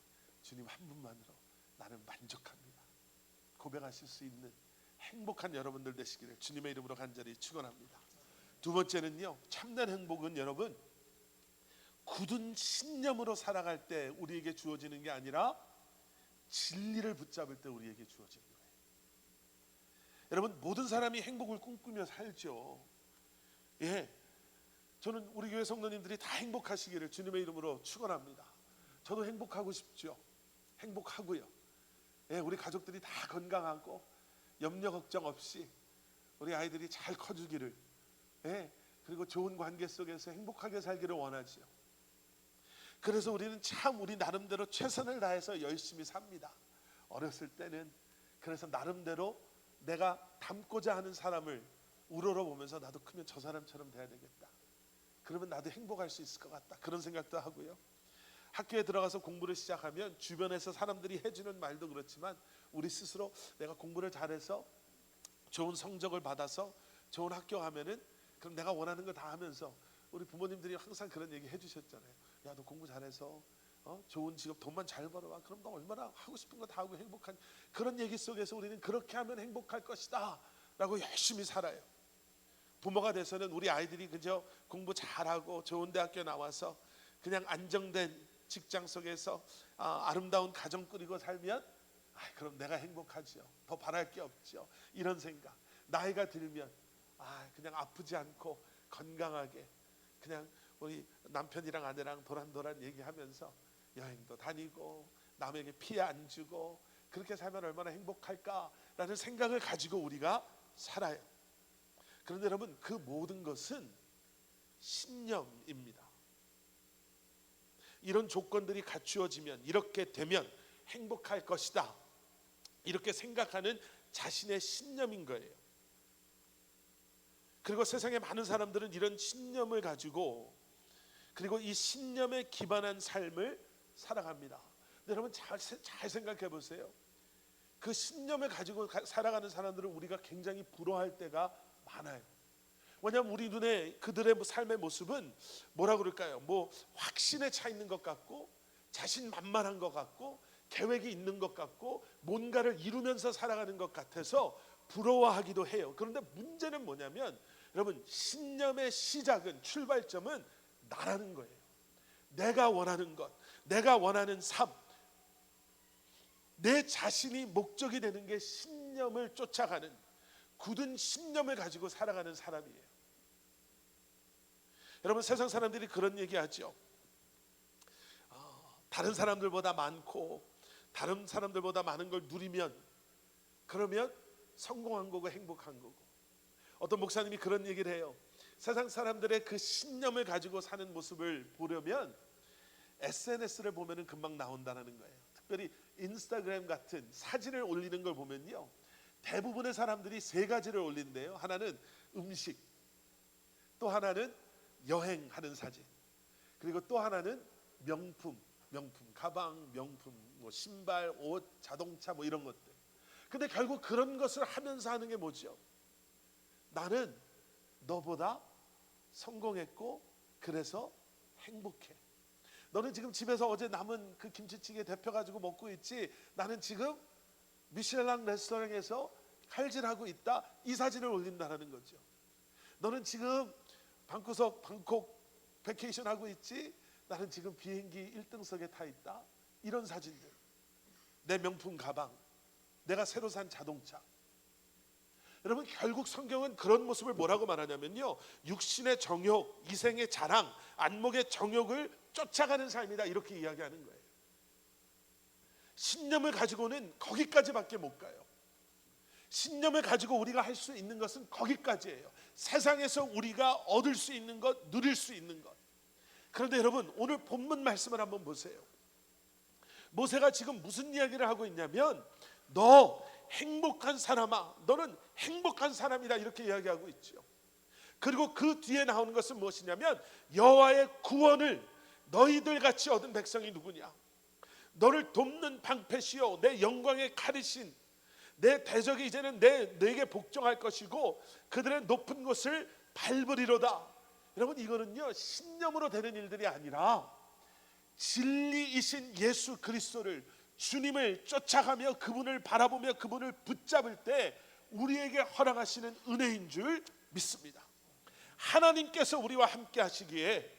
주님 한 분만으로 나는 만족합니다. 고백하실 수 있는 행복한 여러분들 되시기를 주님의 이름으로 간절히 축원합니다. 두 번째는요, 참된 행복은 여러분 굳은 신념으로 살아갈 때 우리에게 주어지는 게 아니라 진리를 붙잡을 때 우리에게 주어지는 거예요. 여러분 모든 사람이 행복을 꿈꾸며 살죠. 예, 저는 우리 교회 성도님들이 다 행복하시기를 주님의 이름으로 축원합니다. 저도 행복하고 싶죠. 행복하고요. 예, 우리 가족들이 다 건강하고 염려 걱정 없이 우리 아이들이 잘 커주기를, 예, 그리고 좋은 관계 속에서 행복하게 살기를 원하지요. 그래서 우리는 참 우리 나름대로 최선을 다해서 열심히 삽니다. 어렸을 때는 그래서 나름대로 내가 닮고자 하는 사람을 우러러보면서 나도 크면 저 사람처럼 돼야 되겠다. 그러면 나도 행복할 수 있을 것 같다. 그런 생각도 하고요. 학교에 들어가서 공부를 시작하면 주변에서 사람들이 해주는 말도 그렇지만 우리 스스로 내가 공부를 잘해서 좋은 성적을 받아서 좋은 학교 가면은 그럼 내가 원하는 거 다 하면서, 우리 부모님들이 항상 그런 얘기 해주셨잖아요. 야, 너 공부 잘해서 좋은 직업 돈만 잘 벌어와. 그럼 너 얼마나 하고 싶은 거 다 하고 행복한, 그런 얘기 속에서 우리는 그렇게 하면 행복할 것이다 라고 열심히 살아요. 부모가 돼서는 우리 아이들이 그저 공부 잘하고 좋은 대학교 나와서 그냥 안정된 직장 속에서 아름다운 가정 꾸리고 살면 그럼 내가 행복하죠. 더 바랄 게 없죠. 이런 생각. 나이가 들면 그냥 아프지 않고 건강하게 그냥 우리 남편이랑 아내랑 도란도란 얘기하면서 여행도 다니고 남에게 피해 안 주고 그렇게 살면 얼마나 행복할까라는 생각을 가지고 우리가 살아요. 그런데 여러분 그 모든 것은 신념입니다. 이런 조건들이 갖추어지면, 이렇게 되면 행복할 것이다, 이렇게 생각하는 자신의 신념인 거예요. 그리고 세상에 많은 사람들은 이런 신념을 가지고 그리고 이 신념에 기반한 삶을 살아갑니다. 근데 여러분 잘 생각해 보세요. 그 신념을 가지고 살아가는 사람들을 우리가 굉장히 부러워할 때가 많아요. 왜냐하면 우리 눈에 그들의 삶의 모습은 뭐라 그럴까요? 뭐 확신에 차 있는 것 같고 자신만만한 것 같고 계획이 있는 것 같고 뭔가를 이루면서 살아가는 것 같아서 부러워하기도 해요. 그런데 문제는 뭐냐면 여러분 신념의 시작은, 출발점은 나라는 거예요. 내가 원하는 것, 내가 원하는 삶, 내 자신이 목적이 되는 게 신념을 쫓아가는, 굳은 신념을 가지고 살아가는 사람이에요. 여러분 세상 사람들이 그런 얘기하죠. 다른 사람들보다 많고 다른 사람들보다 많은 걸 누리면 그러면 성공한 거고 행복한 거고. 어떤 목사님이 그런 얘기를 해요. 세상 사람들의 그 신념을 가지고 사는 모습을 보려면 SNS를 보면은 금방 나온다는 거예요. 특별히 인스타그램 같은 사진을 올리는 걸 보면요, 대부분의 사람들이 세 가지를 올린대요. 하나는 음식, 또 하나는 여행하는 사진, 그리고 또 하나는 명품, 가방, 명품, 뭐 신발, 옷, 자동차 뭐 이런 것들. 근데 결국 그런 것을 하면서 하는 게 뭐죠? 나는 너보다 성공했고 그래서 행복해. 너는 지금 집에서 어제 남은 그 김치찌개 데펴가지고 먹고 있지, 나는 지금 미슐랭 레스토랑에서 칼질하고 있다, 이 사진을 올린다는 거죠. 너는 지금 방콕 베케이션 하고 있지, 나는 지금 비행기 1등석에 타 있다, 이런 사진들. 내 명품 가방, 내가 새로 산 자동차. 여러분 결국 성경은 그런 모습을 뭐라고 말하냐면요, 육신의 정욕, 이생의 자랑, 안목의 정욕을 쫓아가는 삶이다, 이렇게 이야기하는 거예요. 신념을 가지고는 거기까지밖에 못 가요. 신념을 가지고 우리가 할 수 있는 것은 거기까지예요. 세상에서 우리가 얻을 수 있는 것, 누릴 수 있는 것. 그런데 여러분 오늘 본문 말씀을 한번 보세요. 모세가 지금 무슨 이야기를 하고 있냐면 너 행복한 사람아, 너는 행복한 사람이다 이렇게 이야기하고 있죠. 그리고 그 뒤에 나오는 것은 무엇이냐면 여호와의 구원을 너희들 같이 얻은 백성이 누구냐? 너를 돕는 방패시요 내 영광의 칼이신 내 대적이 이제는 내게 복종할 것이고 그들의 높은 곳을 밟으리로다. 여러분, 이거는요 신념으로 되는 일들이 아니라 진리이신 예수 그리스도를, 주님을 쫓아가며 그분을 바라보며 그분을 붙잡을 때 우리에게 허락하시는 은혜인 줄 믿습니다. 하나님께서 우리와 함께 하시기에,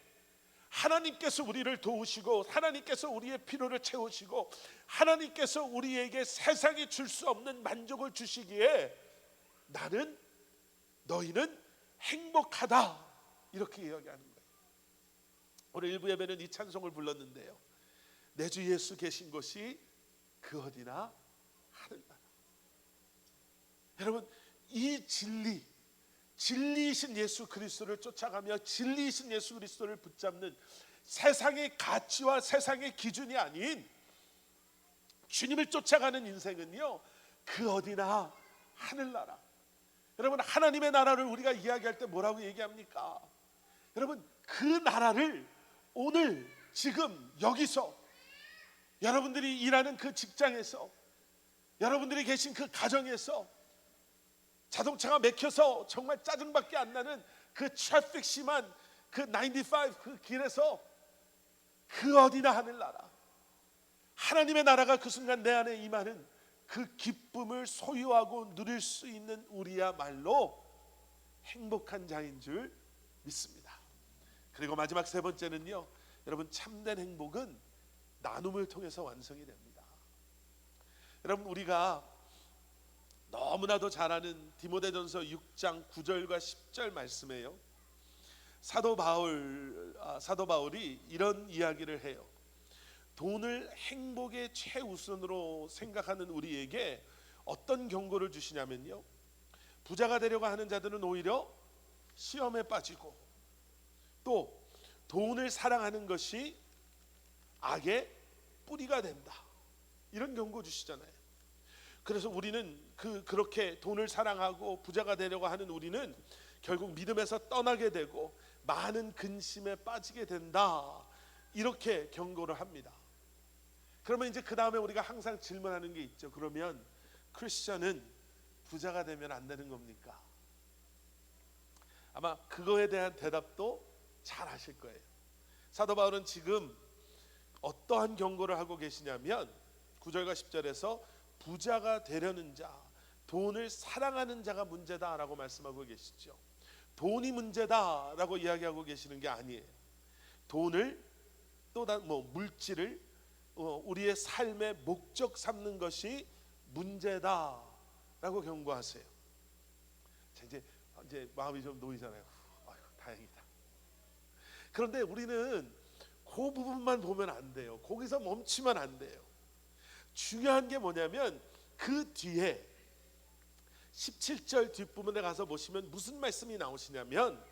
하나님께서 우리를 도우시고 하나님께서 우리의 필요를 채우시고 하나님께서 우리에게 세상이 줄 수 없는 만족을 주시기에 나는, 너희는 행복하다 이렇게 이야기하는 거예요. 오늘 일부 예배는 이 찬송을 불렀는데요. 내 주 예수 계신 곳이 그 어디나 하늘나라. 여러분, 이 진리이신 예수 그리스도를 쫓아가며 진리이신 예수 그리스도를 붙잡는 세상의 가치와 세상의 기준이 아닌 주님을 쫓아가는 인생은요 그 어디나 하늘나라. 여러분, 하나님의 나라를 우리가 이야기할 때 뭐라고 얘기합니까? 여러분, 그 나라를 오늘 지금 여기서 여러분들이 일하는 그 직장에서, 여러분들이 계신 그 가정에서, 자동차가 막혀서 정말 짜증밖에 안 나는 그 트래픽 심한 그 95 그 길에서 그 어디나 하늘나라, 하나님의 나라가 그 순간 내 안에 임하는 그 기쁨을 소유하고 누릴 수 있는 우리야말로 행복한 자인 줄 믿습니다. 그리고 마지막 세 번째는요, 여러분, 참된 행복은 나눔을 통해서 완성이 됩니다. 여러분, 우리가 너무나도 잘 아는 디모데전서 6장 9절과 10절 말씀에요, 사도 바울이 이런 이야기를 해요. 돈을 행복의 최우선으로 생각하는 우리에게 어떤 경고를 주시냐면요, 부자가 되려고 하는 자들은 오히려 시험에 빠지고 또 돈을 사랑하는 것이 악의 뿌리가 된다, 이런 경고 주시잖아요. 그래서 우리는 그렇게 돈을 사랑하고 부자가 되려고 하는 우리는 결국 믿음에서 떠나게 되고 많은 근심에 빠지게 된다, 이렇게 경고를 합니다. 그러면 이제 그 다음에 우리가 항상 질문하는 게 있죠. 그러면 크리스천은 부자가 되면 안 되는 겁니까? 아마 그거에 대한 대답도 잘 아실 거예요. 사도 바울은 지금 어떠한 경고를 하고 계시냐면 9절과 10절에서 부자가 되려는 자, 돈을 사랑하는 자가 문제다라고 말씀하고 계시죠. 돈이 문제다라고 이야기하고 계시는 게 아니에요. 돈을 또 물질을 우리의 삶의 목적 삼는 것이 문제다라고 경고하세요. 자, 이제 마음이 좀 놓이잖아요. 아이고, 다행이다. 그런데 우리는 그 부분만 보면 안 돼요. 거기서 멈추면 안 돼요. 중요한 게 뭐냐면 그 뒤에 17절 뒷부분에 가서 보시면 무슨 말씀이 나오시냐면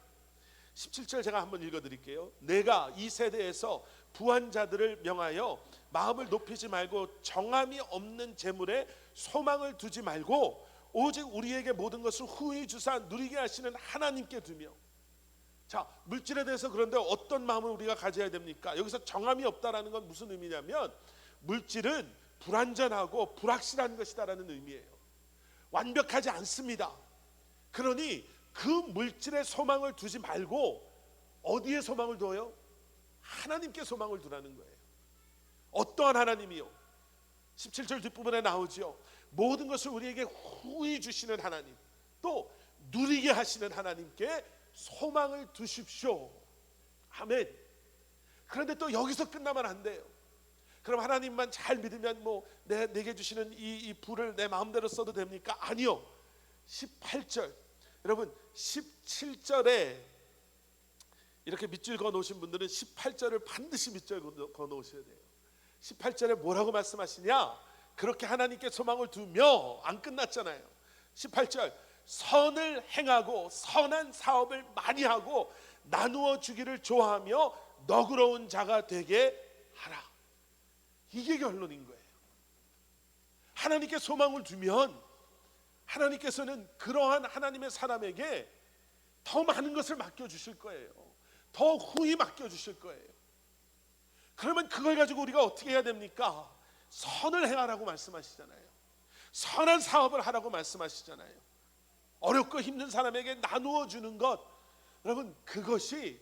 17절 제가 한번 읽어드릴게요. 내가 이 세대에서 부한 자들을 명하여 마음을 높이지 말고 정함이 없는 재물에 소망을 두지 말고 오직 우리에게 모든 것을 후히 주사 누리게 하시는 하나님께 두며. 자, 물질에 대해서 그런데 어떤 마음을 우리가 가져야 됩니까? 여기서 정함이 없다라는 건 무슨 의미냐면 물질은 불완전하고 불확실한 것이다라는 의미예요. 완벽하지 않습니다. 그러니 그 물질에 소망을 두지 말고 어디에 소망을 둬요? 하나님께 소망을 두라는 거예요. 어떠한 하나님이요? 17절 뒷부분에 나오죠. 모든 것을 우리에게 후히 주시는 하나님, 또 누리게 하시는 하나님께 소망을 두십시오. 아멘. 그런데 또 여기서 끝나면 안 돼요. 그럼 하나님만 잘 믿으면 내게 주시는 이 부를 내 마음대로 써도 됩니까? 아니요. 18절, 여러분 17절에 이렇게 밑줄 그어 놓으신 분들은 18절을 반드시 밑줄 그어 놓으셔야 돼요. 18절에 뭐라고 말씀하시냐? 그렇게 하나님께 소망을 두며, 안 끝났잖아요. 18절, 선을 행하고 선한 사업을 많이 하고 나누어 주기를 좋아하며 너그러운 자가 되게 하라. 이게 결론인 거예요. 하나님께 소망을 두면 하나님께서는 그러한 하나님의 사람에게 더 많은 것을 맡겨주실 거예요. 더 후히 맡겨주실 거예요. 그러면 그걸 가지고 우리가 어떻게 해야 됩니까? 선을 행하라고 말씀하시잖아요. 선한 사업을 하라고 말씀하시잖아요. 어렵고 힘든 사람에게 나누어 주는 것, 여러분 그것이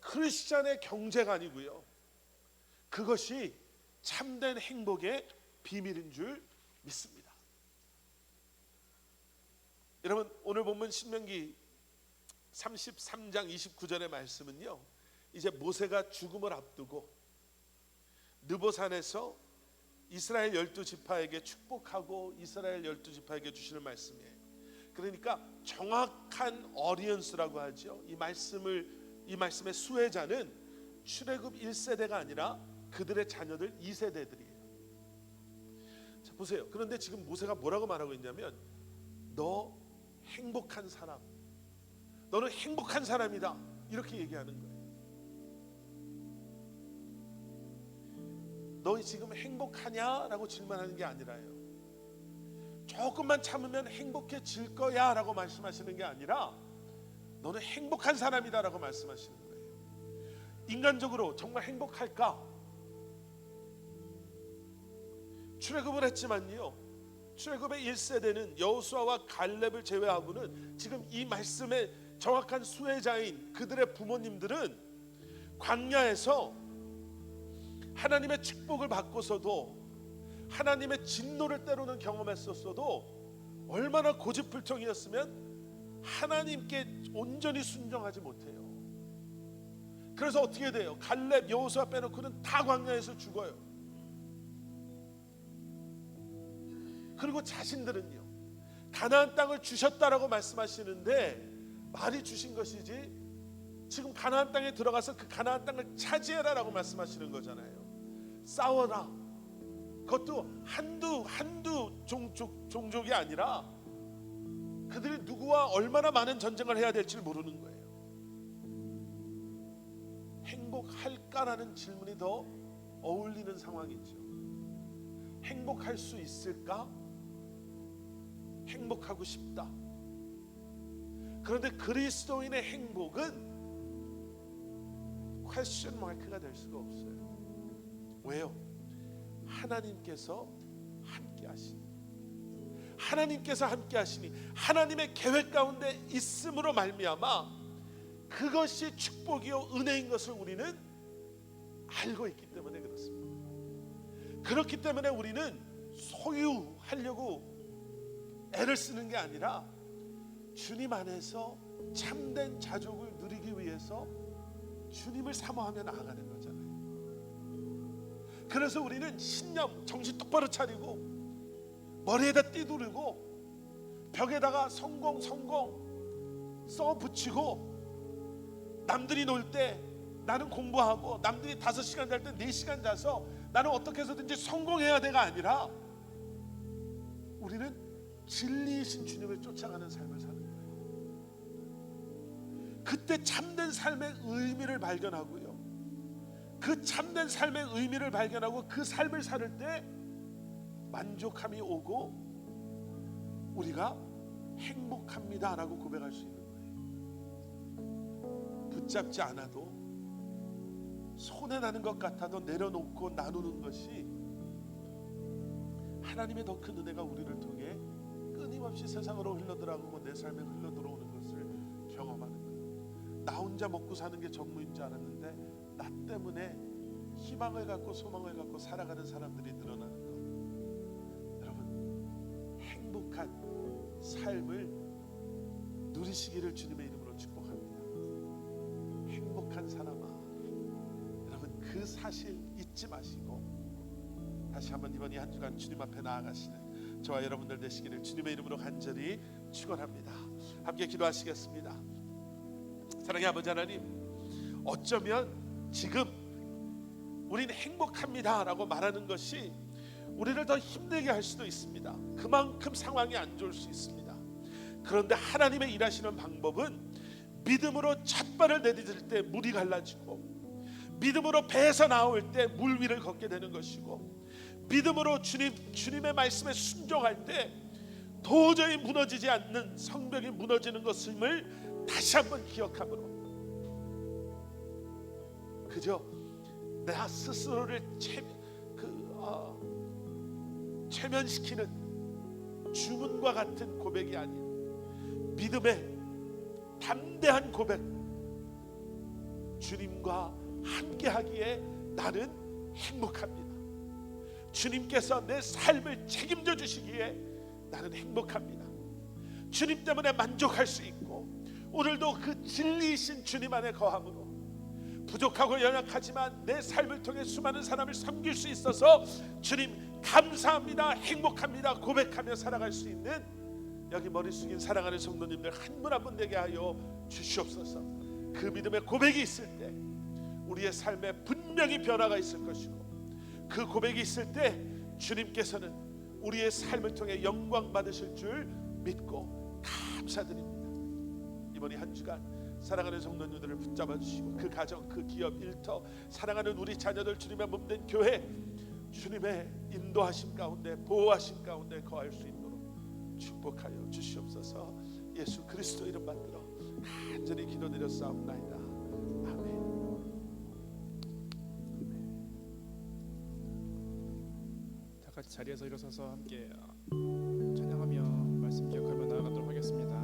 크리스찬의 경제가 아니고요, 그것이 참된 행복의 비밀인 줄 믿습니다. 여러분 오늘 본문 신명기 33장 29절의 말씀은요, 이제 모세가 죽음을 앞두고 느보산에서 이스라엘 12지파에게 축복하고 이스라엘 12지파에게 주시는 말씀이에요. 그러니까 정확한 어리언스라고 하죠. 이 말씀의 수혜자는 출애굽 1세대가 아니라 그들의 자녀들 2세대들이에요. 자 보세요. 그런데 지금 모세가 뭐라고 말하고 있냐면, 너 행복한 사람, 너는 행복한 사람이다, 이렇게 얘기하는 거예요. 너 지금 행복하냐라고 질문하는 게 아니라요, 조금만 참으면 행복해질 거야 라고 말씀하시는 게 아니라 너는 행복한 사람이다 라고 말씀하시는 거예요. 인간적으로 정말 행복할까? 출애굽을 했지만요, 출애굽의 1세대는 여호수아와 갈렙을 제외하고는 지금 이 말씀의 정확한 수혜자인 그들의 부모님들은 광야에서 하나님의 축복을 받고서도 하나님의 진노를 때로는 경험했었어도 얼마나 고집불통이었으면 하나님께 온전히 순종하지 못해요. 그래서 어떻게 돼요? 갈렙, 여호수아 빼놓고는 다 광야에서 죽어요. 그리고 자신들은요, 가나안 땅을 주셨다라고 말씀하시는데 말이 주신 것이지 지금 가나안 땅에 들어가서 그 가나안 땅을 차지해라라고 말씀하시는 거잖아요. 싸워라. 그것도 한두 종족이 아니라 그들이 누구와 얼마나 많은 전쟁을 해야 될지 모르는 거예요. 행복할까라는 질문이 더 어울리는 상황이죠. 행복할 수 있을까? 행복하고 싶다. 그런데 그리스도인의 행복은 퀘스천 마크가 될 수가 없어요. 왜요? 하나님께서 함께 하시니, 하나님께서 함께 하시니, 하나님의 계획 가운데 있음으로 말미암아 그것이 축복이요 은혜인 것을 우리는 알고 있기 때문에 그렇습니다. 그렇기 때문에 우리는 소유하려고 애를 쓰는 게 아니라 주님 안에서 참된 자족을 누리기 위해서 주님을 사모하며 나아가는 거잖아요. 그래서 우리는 신념, 정신 똑바로 차리고 머리에다 띠두르고 벽에다가 성공 써 붙이고, 남들이 놀 때 나는 공부하고 남들이 5시간 잘 때 4시간 자서 나는 어떻게 해서든지 성공해야 돼가 아니라 우리는 진리이신 주님을 쫓아가는 삶을 사는 거예요. 그때 참된 삶의 의미를 발견하고요, 그 참된 삶의 의미를 발견하고 그 삶을 살 때 만족함이 오고 우리가 행복합니다 라고 고백할 수 있는 거예요. 붙잡지 않아도 손해나는 것 같아도 내려놓고 나누는 것이 하나님의 더 큰 은혜가 우리를 통해 끊임없이 세상으로 흘러들어가고 내 삶에 흘러들어오는 것을 경험하는 거예요. 나 혼자 먹고 사는 게 전부인 줄 알았는데 나 때문에 희망을 갖고 소망을 갖고 살아가는 사람들이 늘어나는 것. 여러분 행복한 삶을 누리시기를 주님의 이름으로 축복합니다. 행복한 사람아, 여러분 그 사실 잊지 마시고 다시 한번 이번 이 한 주간 주님 앞에 나아가시는 저와 여러분들 되시기를 주님의 이름으로 간절히 축원합니다. 함께 기도하시겠습니다. 사랑의 아버지 하나님, 어쩌면 지금 우리는 행복합니다 라고 말하는 것이 우리를 더 힘들게 할 수도 있습니다. 그만큼 상황이 안 좋을 수 있습니다. 그런데 하나님의 일하시는 방법은 믿음으로 첫 발을 내딛을 때 물이 갈라지고, 믿음으로 배에서 나올 때 물 위를 걷게 되는 것이고, 믿음으로 주님의 말씀에 순종할 때 도저히 무너지지 않는 성벽이 무너지는 것임을 다시 한번 기억함으로, 그저 나 스스로를 최면시키는 주문과 같은 고백이 아닌 믿음의 담대한 고백, 주님과 함께하기에 나는 행복합니다. 주님께서 내 삶을 책임져 주시기에 나는 행복합니다. 주님 때문에 만족할 수 있고, 오늘도 그 진리이신 주님 안에 거함으로 부족하고 연약하지만 내 삶을 통해 수많은 사람을 섬길 수 있어서 주님 감사합니다, 행복합니다 고백하며 살아갈 수 있는 여기 머리 숙인 사랑하는 성도님들 한 분 한 분 되게 하여 주시옵소서. 그 믿음의 고백이 있을 때 우리의 삶에 분명히 변화가 있을 것이고, 그 고백이 있을 때 주님께서는 우리의 삶을 통해 영광 받으실 줄 믿고 감사드립니다. 이번 한 주간 사랑하는 성도님들을 붙잡아 주시고, 그 가정, 그 기업, 일터, 사랑하는 우리 자녀들, 주님의 몸된 교회, 주님의 인도하심 가운데, 보호하심 가운데 거할 수 있도록 축복하여 주시옵소서. 예수 그리스도 이름 받들어 간절히 기도드렸사옵나이다. 아멘. 다 같이 자리에서 일어서서 함께 찬양하며 말씀 기억하며 나아가도록 하겠습니다.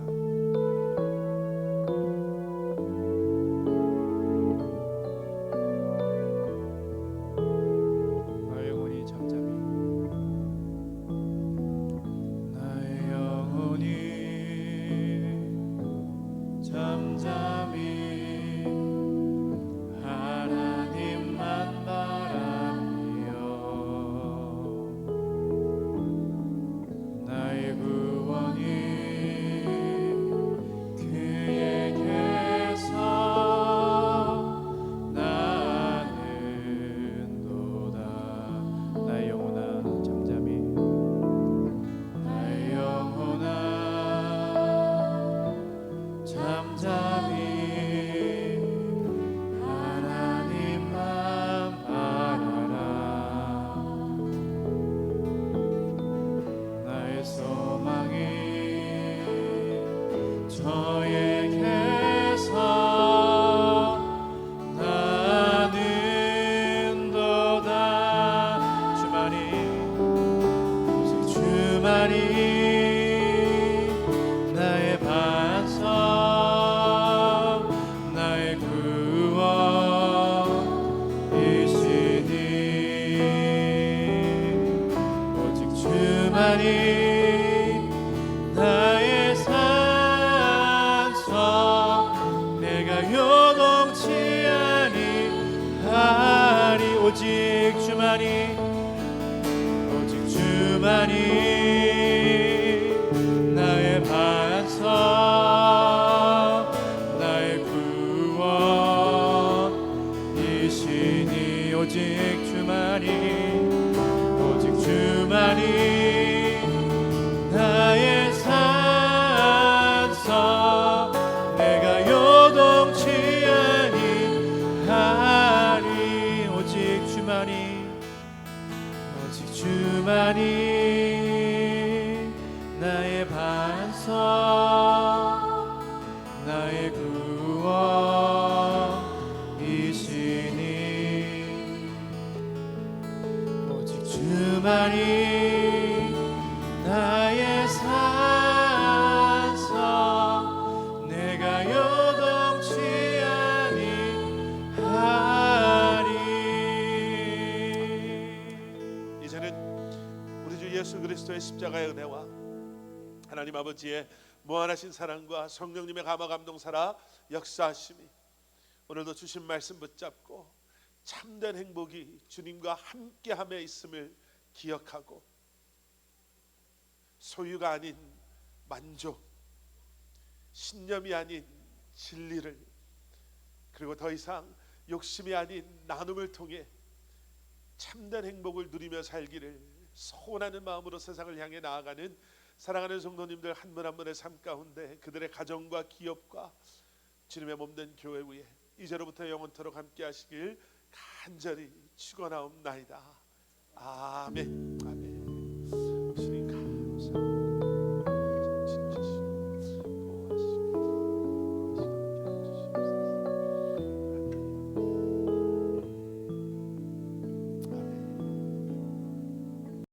나의 반석, 나의 구원이시니 오직 주만이, 오직 주만이 나의 산성, 내가 요동치 아니하리. 오직 주만이, 오직 주만이 나의 반석, 나의 구원이시니 오직 주만이 나의 산성, 내가 요동치 아니하리. 이제는 우리 주 예수 그리스도의 십자가의 은혜와 하나님 아버지의 무한하신 사랑과 성령님의 감화 감동 살아 역사하심이 오늘도 주신 말씀 붙잡고 참된 행복이 주님과 함께함에 있음을 기억하고, 소유가 아닌 만족, 신념이 아닌 진리를, 그리고 더 이상 욕심이 아닌 나눔을 통해 참된 행복을 누리며 살기를 소원하는 마음으로 세상을 향해 나아가는 사랑하는 성도님들 한 분 한 분의 삶 가운데, 그들의 가정과 기업과 주님의 몸된 교회 위에 이제로부터 영원토록 함께 하시길 간절히 축원하옵나이다. 아멘.